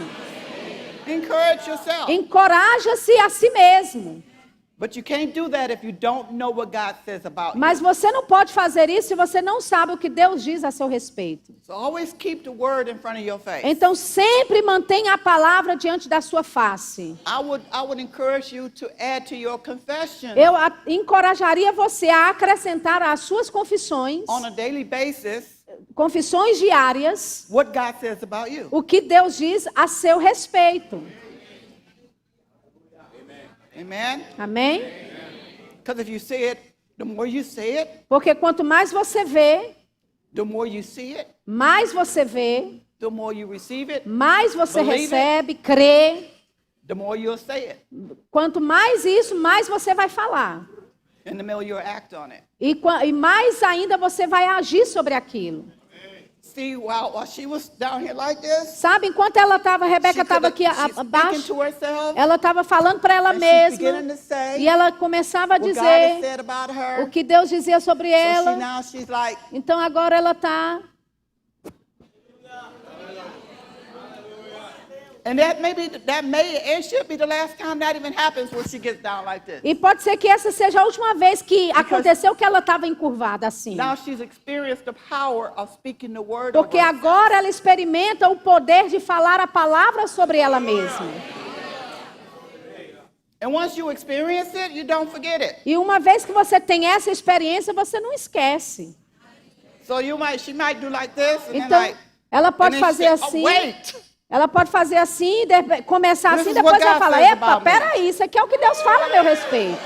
Speaker 7: Encourage yourself.
Speaker 6: Encoraja-se a si mesmo.
Speaker 7: But you can't do that if you don't know what God says about you.
Speaker 6: Mas você não pode fazer isso se você não sabe o que Deus diz a seu respeito.
Speaker 7: So always keep the word in front of your face.
Speaker 6: Então sempre mantenha a palavra diante da sua face.
Speaker 7: I would encourage you to add to your confession
Speaker 6: Eu encorajaria você a acrescentar às suas confissões,
Speaker 7: on a daily basis
Speaker 6: confissões diárias,
Speaker 7: what God says about you.
Speaker 6: o que Deus diz a seu respeito.
Speaker 7: Amen?
Speaker 6: Amém?
Speaker 7: Because if you say it, the more you say it,
Speaker 6: Porque quanto mais você vê,
Speaker 7: the more you see it,
Speaker 6: mais você vê,
Speaker 7: the more you receive it,
Speaker 6: mais você
Speaker 7: Believe it.
Speaker 6: recebe, crê.
Speaker 7: the more you'll say it,
Speaker 6: Quanto mais isso, mais você vai falar.
Speaker 7: and the more you'll act on it.
Speaker 6: E mais ainda você vai agir sobre aquilo.
Speaker 7: See, while she was down here like this,
Speaker 6: Sabe, enquanto Rebeca
Speaker 7: she
Speaker 6: estava
Speaker 7: could-
Speaker 6: aqui
Speaker 7: she's speaking
Speaker 6: abaixo,
Speaker 7: to herself,
Speaker 6: ela estava falando para ela
Speaker 7: and she's beginning
Speaker 6: mesma.
Speaker 7: to say
Speaker 6: E ela começava a
Speaker 7: what God has
Speaker 6: dizer
Speaker 7: said about her.
Speaker 6: o que Deus dizia sobre
Speaker 7: So
Speaker 6: ela.
Speaker 7: now she's like,
Speaker 6: Então agora ela está...
Speaker 7: and it should be the last time that even happens when she gets down like this.
Speaker 6: E pode ser que essa seja a última vez que aconteceu que ela estava encurvada assim.
Speaker 7: Now she's experienced the power of speaking the word over
Speaker 6: Porque
Speaker 7: herself.
Speaker 6: agora ela experimenta o poder de falar a palavra sobre ela mesma.
Speaker 7: And once you experience it, you don't forget it.
Speaker 6: E uma vez que você tem essa experiência, você não esquece.
Speaker 7: So she might do like this, and
Speaker 6: Então,
Speaker 7: then like,
Speaker 6: ela
Speaker 7: and
Speaker 6: pode
Speaker 7: then
Speaker 6: fazer
Speaker 7: she say,
Speaker 6: assim.
Speaker 7: oh, wait.
Speaker 6: Ela pode fazer assim, começar
Speaker 7: This
Speaker 6: assim,
Speaker 7: is
Speaker 6: depois
Speaker 7: what
Speaker 6: ela
Speaker 7: God
Speaker 6: fala,
Speaker 7: says
Speaker 6: epa,
Speaker 7: about me.
Speaker 6: peraí, isso aqui é o que Deus fala a meu respeito.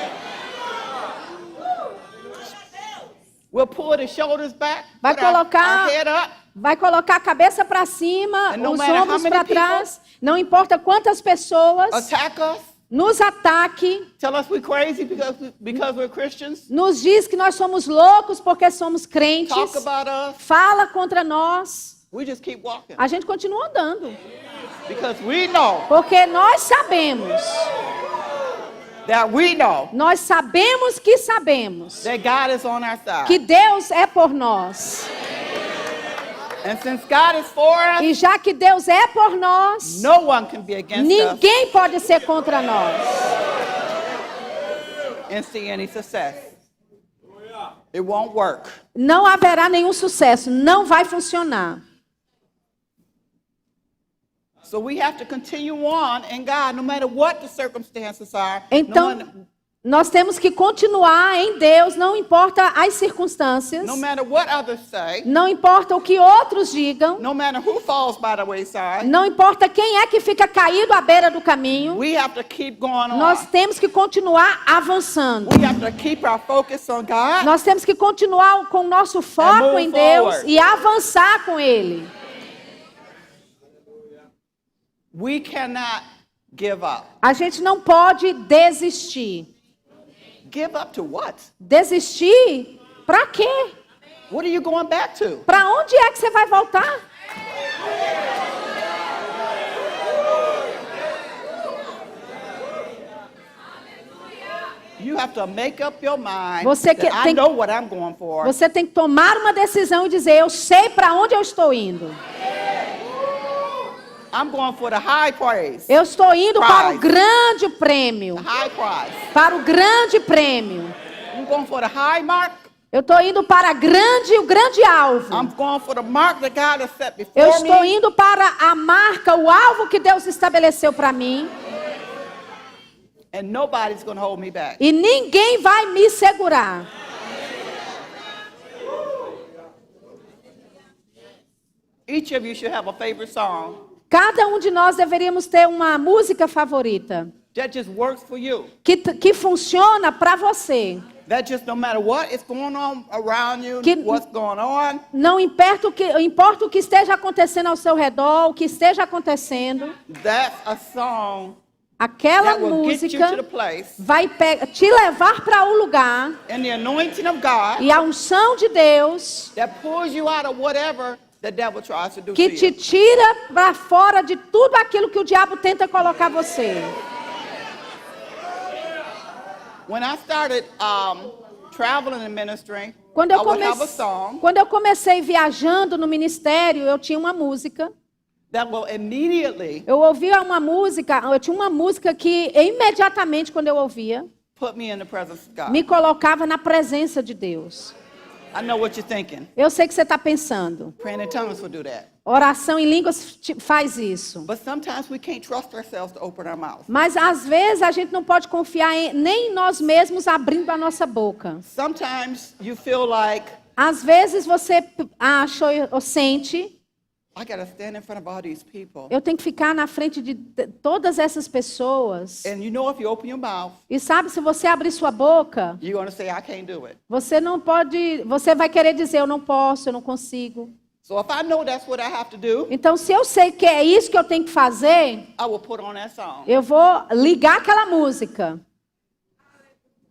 Speaker 7: We'll pull the shoulders back,
Speaker 6: Vai
Speaker 7: put our
Speaker 6: colocar,
Speaker 7: head up.
Speaker 6: vai colocar a cabeça para cima,
Speaker 7: And no
Speaker 6: os
Speaker 7: matter how
Speaker 6: ombros
Speaker 7: many
Speaker 6: para trás, não importa quantas pessoas
Speaker 7: Attack us,
Speaker 6: nos ataquem,
Speaker 7: tell us we're crazy because we're Christians,
Speaker 6: nos diz que nós somos loucos porque somos crentes,
Speaker 7: talk about us.
Speaker 6: fala contra nós,
Speaker 7: We just keep walking
Speaker 6: a gente continua andando.
Speaker 7: because we know
Speaker 6: Porque nós sabemos que sabemos
Speaker 7: that God is on our side.
Speaker 6: que Deus é por nós.
Speaker 7: And since God is for us,
Speaker 6: E já que Deus é por nós,
Speaker 7: no one can be against us
Speaker 6: ninguém pode ser contra nós.
Speaker 7: and see any success. It won't work.
Speaker 6: Não haverá nenhum sucesso, não vai funcionar.
Speaker 7: So we have to continue on in God, no matter what the circumstances are.
Speaker 6: Então, nós temos que continuar em Deus, não importa as circunstâncias,
Speaker 7: no matter what others say,
Speaker 6: não importa o que outros digam,
Speaker 7: no matter who falls by the wayside,
Speaker 6: não importa quem é que fica caído à beira do caminho,
Speaker 7: we have to keep going on.
Speaker 6: nós temos que continuar avançando.
Speaker 7: We have to keep our focus on God.
Speaker 6: Nós temos que continuar com o nosso foco
Speaker 7: move
Speaker 6: em Deus
Speaker 7: forward.
Speaker 6: e avançar com Ele.
Speaker 7: We cannot give up.
Speaker 6: A gente não pode desistir.
Speaker 7: Give up to what?
Speaker 6: Desistir? Para quê?
Speaker 7: What are you going back to?
Speaker 6: Para onde é que você vai voltar?
Speaker 7: You have to make up your mind
Speaker 6: Você
Speaker 7: that I
Speaker 6: tem-
Speaker 7: know what I'm going for.
Speaker 6: Você tem que tomar uma decisão e dizer, eu sei para onde eu estou indo.
Speaker 7: I'm going for the high praise.
Speaker 6: Eu estou indo para o
Speaker 7: Prize.
Speaker 6: grande prêmio.
Speaker 7: The high prize.
Speaker 6: Para o grande prêmio.
Speaker 7: I'm going for the high mark.
Speaker 6: Eu estou indo para o grande alvo.
Speaker 7: I'm going for the mark that God has set before
Speaker 6: Eu estou
Speaker 7: me.
Speaker 6: indo para a marca, o alvo que Deus estabeleceu para mim.
Speaker 7: And nobody's going to hold me back.
Speaker 6: E ninguém vai me segurar.
Speaker 7: Each of you should have a favorite song
Speaker 6: Cada um de nós deveríamos ter uma música favorita
Speaker 7: that just works for you.
Speaker 6: que funciona para você.
Speaker 7: That just no matter what is going on around you,
Speaker 6: Que-
Speaker 7: what's going on,
Speaker 6: Não importa o que esteja acontecendo ao seu redor, o que esteja acontecendo,
Speaker 7: that's a song
Speaker 6: aquela
Speaker 7: that will get you to the
Speaker 6: música
Speaker 7: place
Speaker 6: vai te levar para o lugar
Speaker 7: and the anointing of God
Speaker 6: e a unção de Deus
Speaker 7: that pulls you out of whatever the devil tries to do
Speaker 6: que
Speaker 7: to
Speaker 6: te
Speaker 7: you.
Speaker 6: tira para fora de tudo aquilo que o diabo tenta colocar você.
Speaker 7: When I started traveling in ministry,
Speaker 6: Quando
Speaker 7: I
Speaker 6: eu,
Speaker 7: would have a song
Speaker 6: quando eu comecei viajando no ministério, eu tinha uma música.
Speaker 7: that will immediately
Speaker 6: Eu ouvia uma música, eu tinha uma música que imediatamente quando eu ouvia,
Speaker 7: put me in the presence of God.
Speaker 6: me colocava na presença de Deus.
Speaker 7: I know what you're thinking.
Speaker 6: Eu sei que você está pensando.
Speaker 7: Praying in tongues will do that.
Speaker 6: Oração em línguas faz isso.
Speaker 7: But sometimes we can't trust ourselves to open our mouth.
Speaker 6: Mas às vezes a gente não pode confiar nem em nós mesmos abrindo a nossa boca.
Speaker 7: Sometimes you feel like,
Speaker 6: Às vezes você acha ou sente,
Speaker 7: I got to stand in front of all these people.
Speaker 6: eu tenho que ficar na frente de todas essas pessoas.
Speaker 7: And you know if you open your mouth,
Speaker 6: E sabe, se você abrir sua boca,
Speaker 7: you're going to say, I can't do it.
Speaker 6: você vai querer dizer, eu não posso, eu não consigo.
Speaker 7: So if I know that's what I have to do,
Speaker 6: Então, se eu sei que é isso que eu tenho que fazer,
Speaker 7: I will put on that song.
Speaker 6: eu vou ligar aquela música.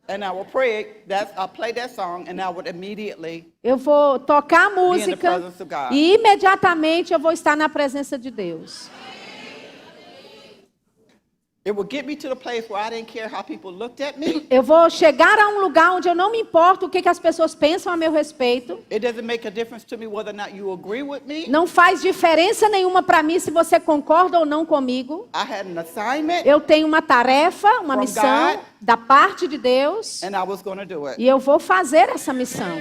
Speaker 7: And I will play that song, and I would immediately
Speaker 6: Eu vou tocar a
Speaker 7: the
Speaker 6: música
Speaker 7: presence of God.
Speaker 6: e imediatamente eu vou estar na presença de Deus.
Speaker 7: It will get me to the place where I didn't care how people looked at me.
Speaker 6: Eu vou chegar a um lugar onde eu não me importo o que as pessoas pensam a meu respeito.
Speaker 7: It doesn't make a difference to me whether or not you agree with me.
Speaker 6: Não faz diferença nenhuma para mim se você concorda ou não comigo.
Speaker 7: I had an assignment,
Speaker 6: Eu tenho uma tarefa, uma
Speaker 7: From
Speaker 6: missão
Speaker 7: God.
Speaker 6: da parte de Deus
Speaker 7: and I was going to do it.
Speaker 6: e eu vou fazer essa missão.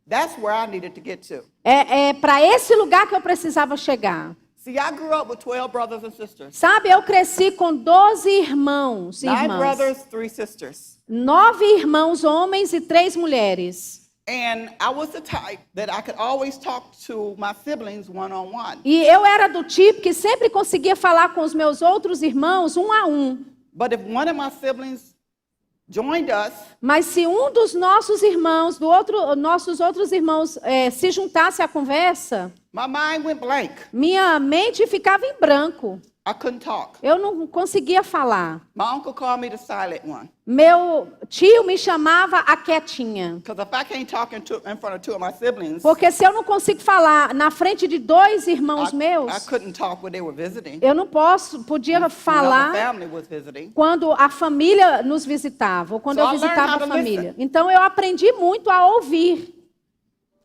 Speaker 7: That's where I needed to get to.
Speaker 6: É para esse lugar que eu precisava chegar.
Speaker 7: See, I grew up with 12 brothers and sisters.
Speaker 6: Sabe, eu cresci com 12 irmãos e
Speaker 7: 9
Speaker 6: irmãs.
Speaker 7: brothers, 3 sisters.
Speaker 6: 9 irmãos homens e 3 mulheres.
Speaker 7: And I was the type that I could always talk to my siblings one-on-one.
Speaker 6: E eu era do tipo que sempre conseguia falar com os meus outros irmãos um a um.
Speaker 7: But if one of my siblings joined us,
Speaker 6: Mas se um dos nossos irmãos, nossos outros irmãos, se juntasse à conversa,
Speaker 7: my mind went blank.
Speaker 6: minha mente ficava em branco.
Speaker 7: I couldn't talk.
Speaker 6: Eu não conseguia falar.
Speaker 7: My uncle called me the silent one.
Speaker 6: Meu tio me chamava a quietinha.
Speaker 7: Because if I can't talk in front of two of my siblings,
Speaker 6: Porque se eu não consigo falar na frente de dois irmãos
Speaker 7: I
Speaker 6: meus,
Speaker 7: couldn't talk when they were visiting.
Speaker 6: eu não podia
Speaker 7: When
Speaker 6: falar
Speaker 7: the family was visiting.
Speaker 6: quando a família nos visitava, ou quando
Speaker 7: So
Speaker 6: eu
Speaker 7: I learned
Speaker 6: visitava
Speaker 7: how
Speaker 6: a
Speaker 7: to
Speaker 6: família.
Speaker 7: listen.
Speaker 6: Então eu aprendi muito a ouvir.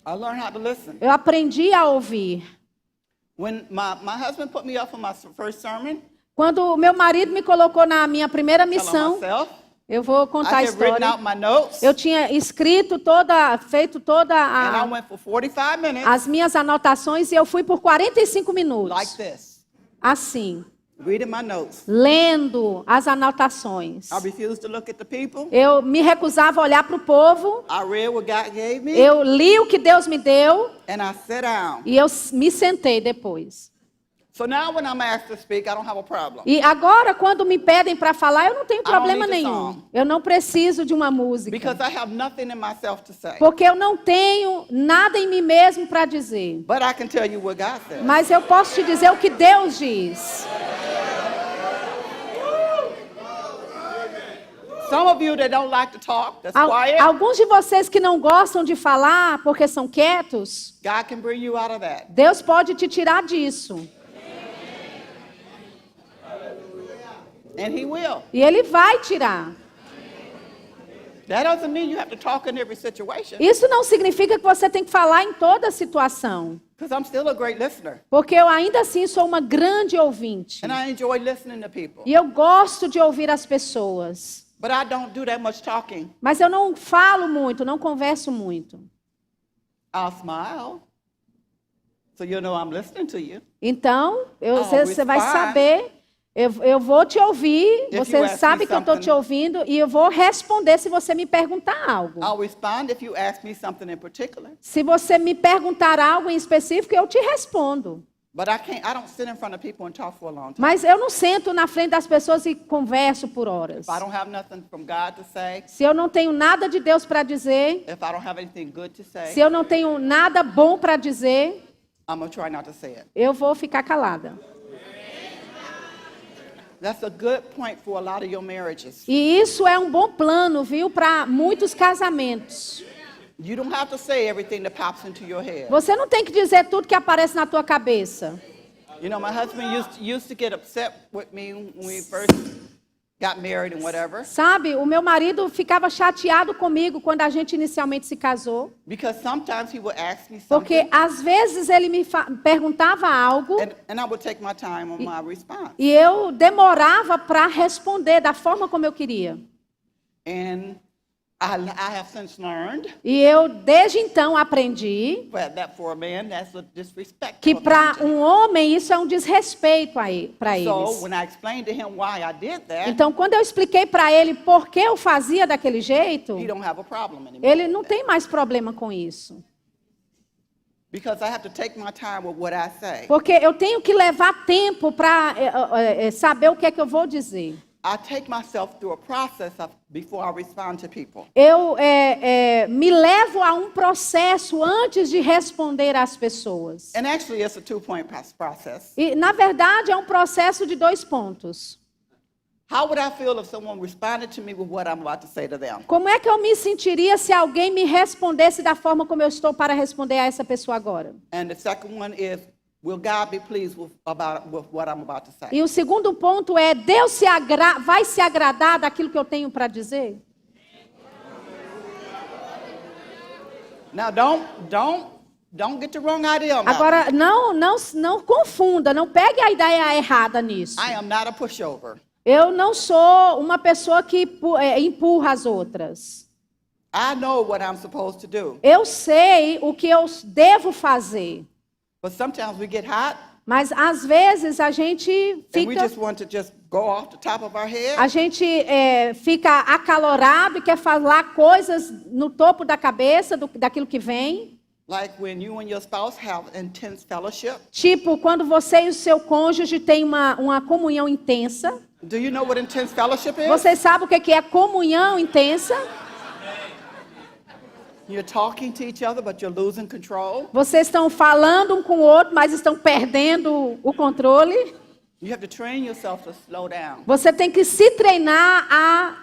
Speaker 7: I learned how to listen.
Speaker 6: Eu aprendi a ouvir.
Speaker 7: When my husband put me up for my first sermon,
Speaker 6: Quando o meu marido me colocou na minha primeira
Speaker 7: telling
Speaker 6: missão,
Speaker 7: myself,
Speaker 6: eu vou contar a
Speaker 7: I had written
Speaker 6: história.
Speaker 7: out my notes,
Speaker 6: Eu tinha feito toda
Speaker 7: and I went for 45 minutes
Speaker 6: as minhas anotações e eu fui por 45 minutos.
Speaker 7: like this,
Speaker 6: Assim,
Speaker 7: reading my notes.
Speaker 6: lendo as anotações.
Speaker 7: I refused to look at the people.
Speaker 6: Eu me recusava a olhar para o povo.
Speaker 7: I read what God gave me,
Speaker 6: Eu li o que Deus me deu
Speaker 7: and I sat down.
Speaker 6: e eu me sentei depois.
Speaker 7: So now when I'm asked to speak, I don't have a problem.
Speaker 6: E agora, quando me pedem para falar, eu não tenho problema
Speaker 7: need the
Speaker 6: nenhum.
Speaker 7: song.
Speaker 6: Eu não preciso de uma música.
Speaker 7: Because I have nothing in myself to say.
Speaker 6: Porque eu não tenho nada em mim mesmo para dizer.
Speaker 7: But I can tell you what God says.
Speaker 6: Mas eu posso te dizer o que Deus diz.
Speaker 7: Some of you that don't like to talk, that's quiet,
Speaker 6: Alguns de vocês que não gostam de falar porque são quietos,
Speaker 7: God can bring you out of that.
Speaker 6: Deus pode te tirar disso.
Speaker 7: And He will.
Speaker 6: E Ele vai tirar.
Speaker 7: That doesn't mean you have to talk in every situation.
Speaker 6: Isso não significa que você tem que falar em toda situação.
Speaker 7: Because I'm still a great listener.
Speaker 6: Porque eu ainda assim sou uma grande ouvinte.
Speaker 7: And I enjoy listening to people.
Speaker 6: E eu gosto de ouvir as pessoas.
Speaker 7: But I don't do that much talking.
Speaker 6: Mas eu não falo muito, não converso muito.
Speaker 7: I'll smile. So you know I'm listening to you.
Speaker 6: Então,
Speaker 7: I'll
Speaker 6: você vai
Speaker 7: respond.
Speaker 6: saber, eu vou te ouvir,
Speaker 7: If you
Speaker 6: você
Speaker 7: ask
Speaker 6: sabe
Speaker 7: me
Speaker 6: que eu estou te
Speaker 7: something-
Speaker 6: ouvindo e eu vou responder se você me perguntar algo.
Speaker 7: I'll respond if you ask me something in particular.
Speaker 6: Se você me perguntar algo em específico, eu te respondo.
Speaker 7: But I don't sit in front of people and talk for a long time.
Speaker 6: Mas eu não sento na frente das pessoas e converso por horas.
Speaker 7: If I don't have nothing from God to say,
Speaker 6: Se eu não tenho nada de Deus para dizer,
Speaker 7: if I don't have anything good to say,
Speaker 6: se eu não tenho nada bom para dizer,
Speaker 7: I'm going to try not to say it.
Speaker 6: eu vou ficar calada.
Speaker 7: That's a good point for a lot of your marriages.
Speaker 6: E isso é um bom plano, viu, para muitos casamentos.
Speaker 7: You don't have to say everything that pops into your head.
Speaker 6: Você não tem que dizer tudo que aparece na tua cabeça.
Speaker 7: You know, my husband used to get upset with me when we first got married and whatever,
Speaker 6: Sabe, o meu marido ficava chateado comigo quando a gente inicialmente se casou,
Speaker 7: because sometimes he would ask me
Speaker 6: porque
Speaker 7: something,
Speaker 6: às vezes ele me perguntava algo
Speaker 7: and I would take my time on my response.
Speaker 6: e eu demorava para responder da forma como eu queria.
Speaker 7: And I have since learned
Speaker 6: E eu, desde então, aprendi
Speaker 7: that for a man, that's a disrespect.
Speaker 6: que
Speaker 7: to a
Speaker 6: para
Speaker 7: man.
Speaker 6: um homem isso é um desrespeito para
Speaker 7: So
Speaker 6: eles.
Speaker 7: when I explained to him why I did that,
Speaker 6: Então, quando eu expliquei para ele por que eu fazia daquele jeito,
Speaker 7: he don't have a problem anymore.
Speaker 6: ele não tem mais problema com isso.
Speaker 7: Because I have to take my time with what I say.
Speaker 6: Porque eu tenho que levar tempo para saber o que é que eu vou dizer.
Speaker 7: I take myself through a process before I respond to people.
Speaker 6: Eu me levo a um processo antes de responder às pessoas.
Speaker 7: And actually, it's a two-point process.
Speaker 6: E, na verdade, é um processo de 2 pontos.
Speaker 7: How would I feel if someone responded to me with what I'm about to say to them?
Speaker 6: Como é que eu me sentiria se alguém me respondesse da forma como eu estou para responder a essa pessoa agora?
Speaker 7: And the second one is, will God be pleased with what I'm about to say?
Speaker 6: E o segundo ponto é, Deus vai se agradar daquilo que eu tenho para dizer?
Speaker 7: Now, don't get the wrong idea. About
Speaker 6: Agora, não confunda, não pegue a ideia errada nisso.
Speaker 7: I am not a pushover.
Speaker 6: Eu não sou uma pessoa que empurra as outras.
Speaker 7: I know what I'm supposed to do.
Speaker 6: Eu sei o que eu devo fazer.
Speaker 7: But sometimes we get hot
Speaker 6: Mas às vezes a gente
Speaker 7: and we
Speaker 6: fica,
Speaker 7: just want to just go off the top of our head.
Speaker 6: a gente fica acalorado e quer falar coisas no topo da cabeça daquilo que vem.
Speaker 7: Like when you and your spouse have intense fellowship.
Speaker 6: Tipo, quando você e o seu cônjuge têm uma comunhão intensa.
Speaker 7: Do you know what intense fellowship is?
Speaker 6: Você sabe o que é comunhão intensa?
Speaker 7: You're talking to each other, but you're losing control.
Speaker 6: Vocês estão falando um com o outro, mas estão perdendo o controle.
Speaker 7: You have to train yourself to slow down.
Speaker 6: Você tem que se treinar a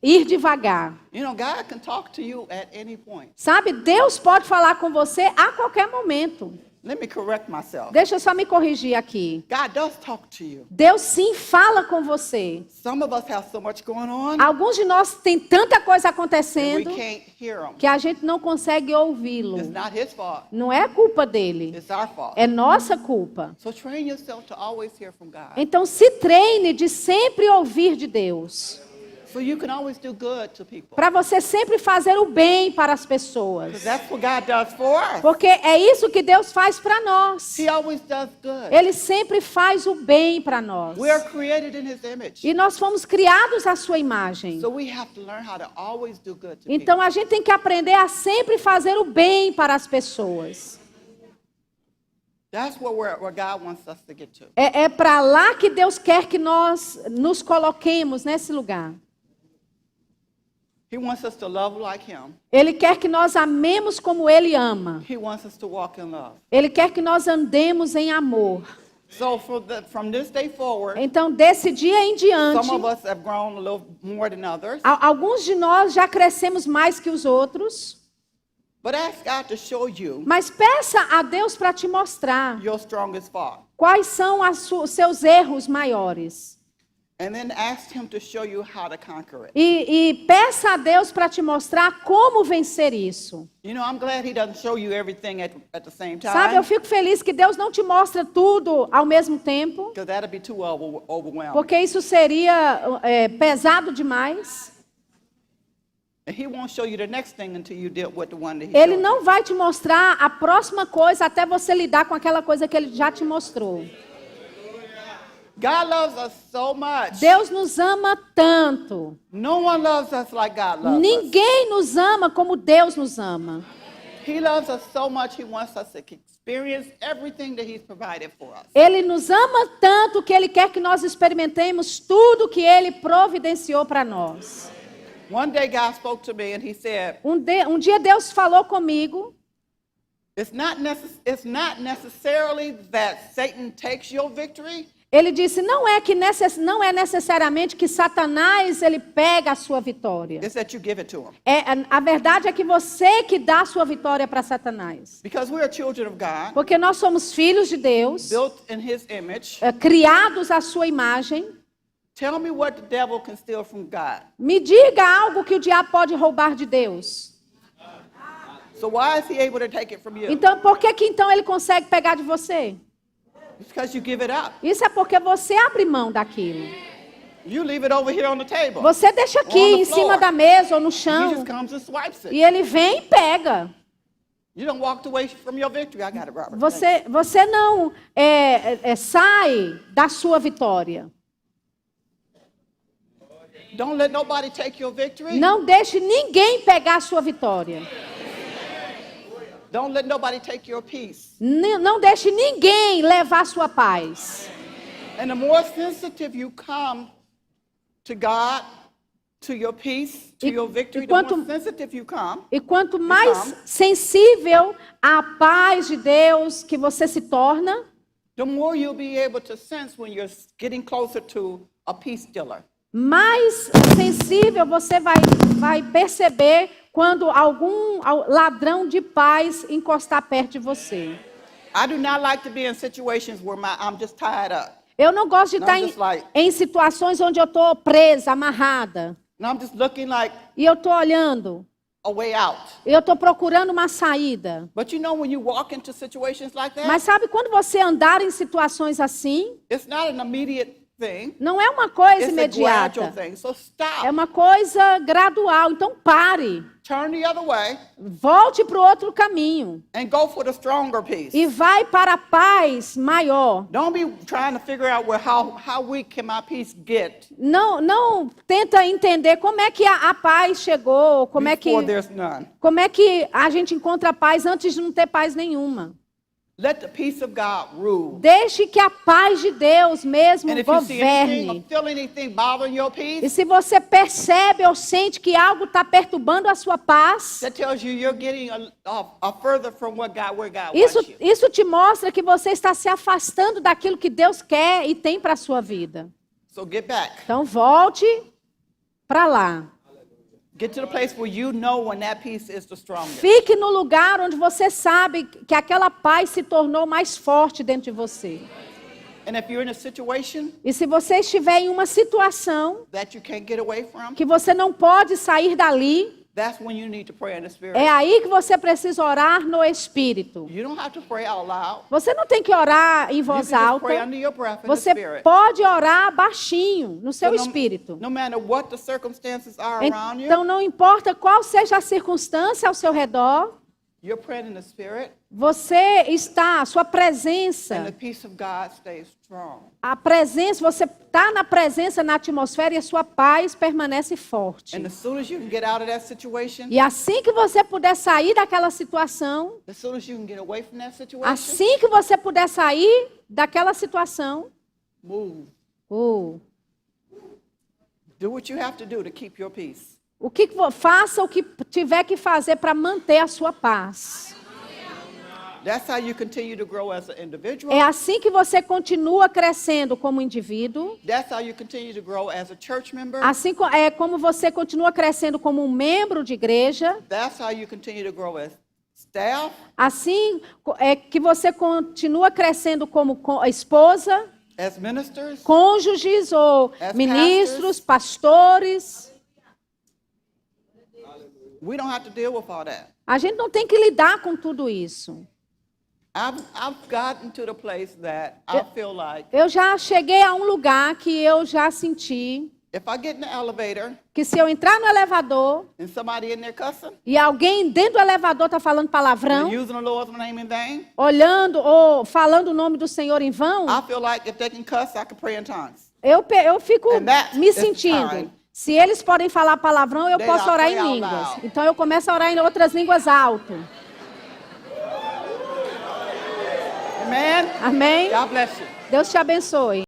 Speaker 6: ir devagar.
Speaker 7: You know, God can talk to you at any point.
Speaker 6: Sabe, Deus pode falar com você a qualquer momento.
Speaker 7: Let me correct myself.
Speaker 6: Deixa eu só me corrigir aqui.
Speaker 7: God does talk to you.
Speaker 6: Deus sim fala com você.
Speaker 7: Some of us have so much going on,
Speaker 6: Alguns de nós tem tanta coisa
Speaker 7: and we
Speaker 6: acontecendo
Speaker 7: can't hear him.
Speaker 6: que a gente não consegue ouvi-lo.
Speaker 7: It's not his fault.
Speaker 6: Não é culpa dele,
Speaker 7: It's our fault.
Speaker 6: é nossa culpa.
Speaker 7: So train yourself to always hear from God.
Speaker 6: Então se treine de sempre ouvir de Deus,
Speaker 7: So you can always do good to people.
Speaker 6: para você sempre fazer o bem para as
Speaker 7: Because
Speaker 6: pessoas.
Speaker 7: that's what God does for us.
Speaker 6: Porque é isso que Deus faz para nós.
Speaker 7: He always does good.
Speaker 6: Ele sempre faz o bem para nós.
Speaker 7: We are created in his image.
Speaker 6: E nós fomos criados à sua imagem.
Speaker 7: So we have to learn how to always do good to
Speaker 6: Então
Speaker 7: people.
Speaker 6: a gente tem que aprender a sempre fazer o bem para as pessoas.
Speaker 7: That's where God wants us to get to.
Speaker 6: É para lá que Deus quer que nós nos coloquemos nesse lugar.
Speaker 7: He wants us to love like him.
Speaker 6: Ele quer que nós amemos como Ele ama.
Speaker 7: He wants us to walk in love.
Speaker 6: Ele quer que nós andemos em amor.
Speaker 7: So from this day forward,
Speaker 6: Então, desse dia em diante,
Speaker 7: some of us have grown a little more than others.
Speaker 6: alguns de nós já crescemos mais que os outros.
Speaker 7: But ask God to show you
Speaker 6: Mas peça a Deus para te mostrar
Speaker 7: your strongest fault.
Speaker 6: quais são os seus erros maiores.
Speaker 7: And then ask him to show you how to conquer it.
Speaker 6: E peça a Deus para te mostrar como vencer isso.
Speaker 7: You know, I'm glad he doesn't show you everything at the same
Speaker 6: Sabe, eu
Speaker 7: time.
Speaker 6: fico feliz que Deus não te mostra tudo ao mesmo tempo,
Speaker 7: Because that'd be too overwhelming.
Speaker 6: porque isso seria pesado demais.
Speaker 7: And he won't show you the next thing until you deal with the one that he
Speaker 6: Ele
Speaker 7: showed
Speaker 6: não vai te mostrar a próxima coisa até você lidar com aquela coisa que Ele já te mostrou.
Speaker 7: you. God loves us so much.
Speaker 6: Deus nos ama tanto.
Speaker 7: No one loves us like God loves us.
Speaker 6: Ninguém nos ama como Deus nos ama.
Speaker 7: He loves us so much, he wants us to experience everything that he's provided for us.
Speaker 6: Ele nos ama tanto que Ele quer que nós experimentemos tudo que Ele providenciou para nós.
Speaker 7: One day God spoke to me and he said,
Speaker 6: Um dia Deus falou comigo.
Speaker 7: it's not necessarily that Satan takes your victory.
Speaker 6: Ele disse, não é necessariamente que Satanás ele pega a sua vitória.
Speaker 7: It's that you give it to him.
Speaker 6: A verdade é que você que dá a sua vitória para Satanás.
Speaker 7: Because we are children of God,
Speaker 6: Porque nós somos filhos de Deus,
Speaker 7: built in his image.
Speaker 6: criados à sua imagem.
Speaker 7: Tell me what the devil can steal from God.
Speaker 6: Me diga algo que o diabo pode roubar de Deus.
Speaker 7: So why is he able to take it from you?
Speaker 6: Então, por que então ele consegue pegar de você?
Speaker 7: It's because you give it up.
Speaker 6: Isso é porque você abre mão daquilo.
Speaker 7: You leave it over here on the table.
Speaker 6: Você deixa aqui
Speaker 7: On the
Speaker 6: em
Speaker 7: floor.
Speaker 6: cima da mesa ou no
Speaker 7: He
Speaker 6: chão.
Speaker 7: just comes and swipes it.
Speaker 6: E ele vem e pega.
Speaker 7: You don't walk away from your victory. I got it, Robert.
Speaker 6: Você não sai da sua vitória.
Speaker 7: Don't let nobody take your victory.
Speaker 6: Não deixe ninguém pegar a sua vitória.
Speaker 7: Don't let nobody take your peace.
Speaker 6: Não deixe ninguém levar a sua paz.
Speaker 7: And the more sensitive you come to God, to your peace, to your victory, the more sensitive you come,
Speaker 6: E quanto mais sensível à paz de Deus que você se torna,
Speaker 7: the more you'll be able to sense when you're getting closer to a peace stealer.
Speaker 6: mais sensível você vai perceber quando algum ladrão de paz encostar perto de você.
Speaker 7: I do not like to be in situations where I'm just tied up.
Speaker 6: Eu não gosto de estar em situações onde eu estou presa, amarrada.
Speaker 7: And I'm just looking like
Speaker 6: E eu estou olhando.
Speaker 7: a way out.
Speaker 6: Eu estou procurando uma saída.
Speaker 7: But you know when you walk into situations like that,
Speaker 6: Mas sabe quando você andar em situações assim?
Speaker 7: it's not an immediate thing.
Speaker 6: Não é uma coisa
Speaker 7: It's a gradual
Speaker 6: imediata.
Speaker 7: thing. So stop.
Speaker 6: É uma coisa gradual. Então pare.
Speaker 7: Turn the other way
Speaker 6: Volte para o outro caminho.
Speaker 7: and go for the stronger peace.
Speaker 6: E vai para a paz maior.
Speaker 7: Don't be trying to figure out how weak can my peace get
Speaker 6: Não tenta entender como é que a paz chegou, como é
Speaker 7: before there's none.
Speaker 6: que a gente encontra a paz antes de não ter paz nenhuma.
Speaker 7: Let the peace of God rule.
Speaker 6: Deixe que a paz de Deus mesmo
Speaker 7: And if you see anything or
Speaker 6: governe.
Speaker 7: feel anything bothering your
Speaker 6: E
Speaker 7: peace,
Speaker 6: se você percebe ou sente que algo está perturbando a sua paz,
Speaker 7: that tells you you're getting a further from where God
Speaker 6: isso,
Speaker 7: wants you.
Speaker 6: isso te mostra que você está se afastando daquilo que Deus quer e tem para a sua vida.
Speaker 7: So get back.
Speaker 6: Então volte para lá.
Speaker 7: Get to the place where you know when that peace is the strongest.
Speaker 6: Fique no lugar onde você sabe que aquela paz se tornou mais forte dentro de você.
Speaker 7: And if you're in a situation
Speaker 6: E se você estiver em uma situação
Speaker 7: that you can't get away from,
Speaker 6: que você não pode sair dali,
Speaker 7: that's when you need to pray in the Spirit.
Speaker 6: é aí que você precisa orar no Espírito.
Speaker 7: You don't have to pray out loud.
Speaker 6: Você não tem que orar em
Speaker 7: You can
Speaker 6: voz
Speaker 7: just
Speaker 6: alta.
Speaker 7: pray under your breath in the
Speaker 6: Você
Speaker 7: Spirit.
Speaker 6: pode orar baixinho, no seu
Speaker 7: So
Speaker 6: espírito.
Speaker 7: No matter what the circumstances are around you,
Speaker 6: Então, não importa qual seja a circunstância ao seu redor,
Speaker 7: you're praying in the Spirit,
Speaker 6: você está, a sua
Speaker 7: and the
Speaker 6: presença,
Speaker 7: peace of God stays strong.
Speaker 6: a presença, você está na presença, na atmosfera e a sua paz permanece forte.
Speaker 7: And as soon as you can get out of that situation,
Speaker 6: E assim que você puder sair daquela situação,
Speaker 7: as soon as you can get away from that situation,
Speaker 6: assim que você puder sair daquela situação,
Speaker 7: move. Do what you have to do to keep your peace.
Speaker 6: faça o que tiver que fazer para manter a sua paz.
Speaker 7: That's how you continue to grow as an individual.
Speaker 6: É assim que você continua crescendo como indivíduo.
Speaker 7: That's how you continue to grow as a church member.
Speaker 6: Assim é como você continua crescendo como um membro de igreja.
Speaker 7: That's how you continue to grow as staff.
Speaker 6: Assim é que você continua crescendo como esposa,
Speaker 7: As ministers.
Speaker 6: cônjuges ou
Speaker 7: As
Speaker 6: ministros, pastores.
Speaker 7: We don't have to deal with all that.
Speaker 6: A gente não tem que lidar com tudo isso.
Speaker 7: I've gotten to the place that I feel like
Speaker 6: Eu já cheguei a um lugar que eu já senti
Speaker 7: if I get in the elevator
Speaker 6: que se eu entrar no elevador
Speaker 7: and somebody in there cussing
Speaker 6: e alguém dentro do elevador está falando palavrão,
Speaker 7: and using the Lord's name in vain,
Speaker 6: olhando ou falando o nome do Senhor em vão,
Speaker 7: I feel like if they can cuss, I can pray in tongues.
Speaker 6: eu fico
Speaker 7: And that
Speaker 6: me
Speaker 7: is the
Speaker 6: sentindo.
Speaker 7: time
Speaker 6: Se eles podem falar palavrão, eu
Speaker 7: that
Speaker 6: posso
Speaker 7: I
Speaker 6: orar
Speaker 7: pray
Speaker 6: em
Speaker 7: out
Speaker 6: línguas.
Speaker 7: loud.
Speaker 6: Então eu começo a orar em outras línguas alto.
Speaker 7: Amen.
Speaker 6: Amém?
Speaker 7: God bless you.
Speaker 6: Deus te abençoe.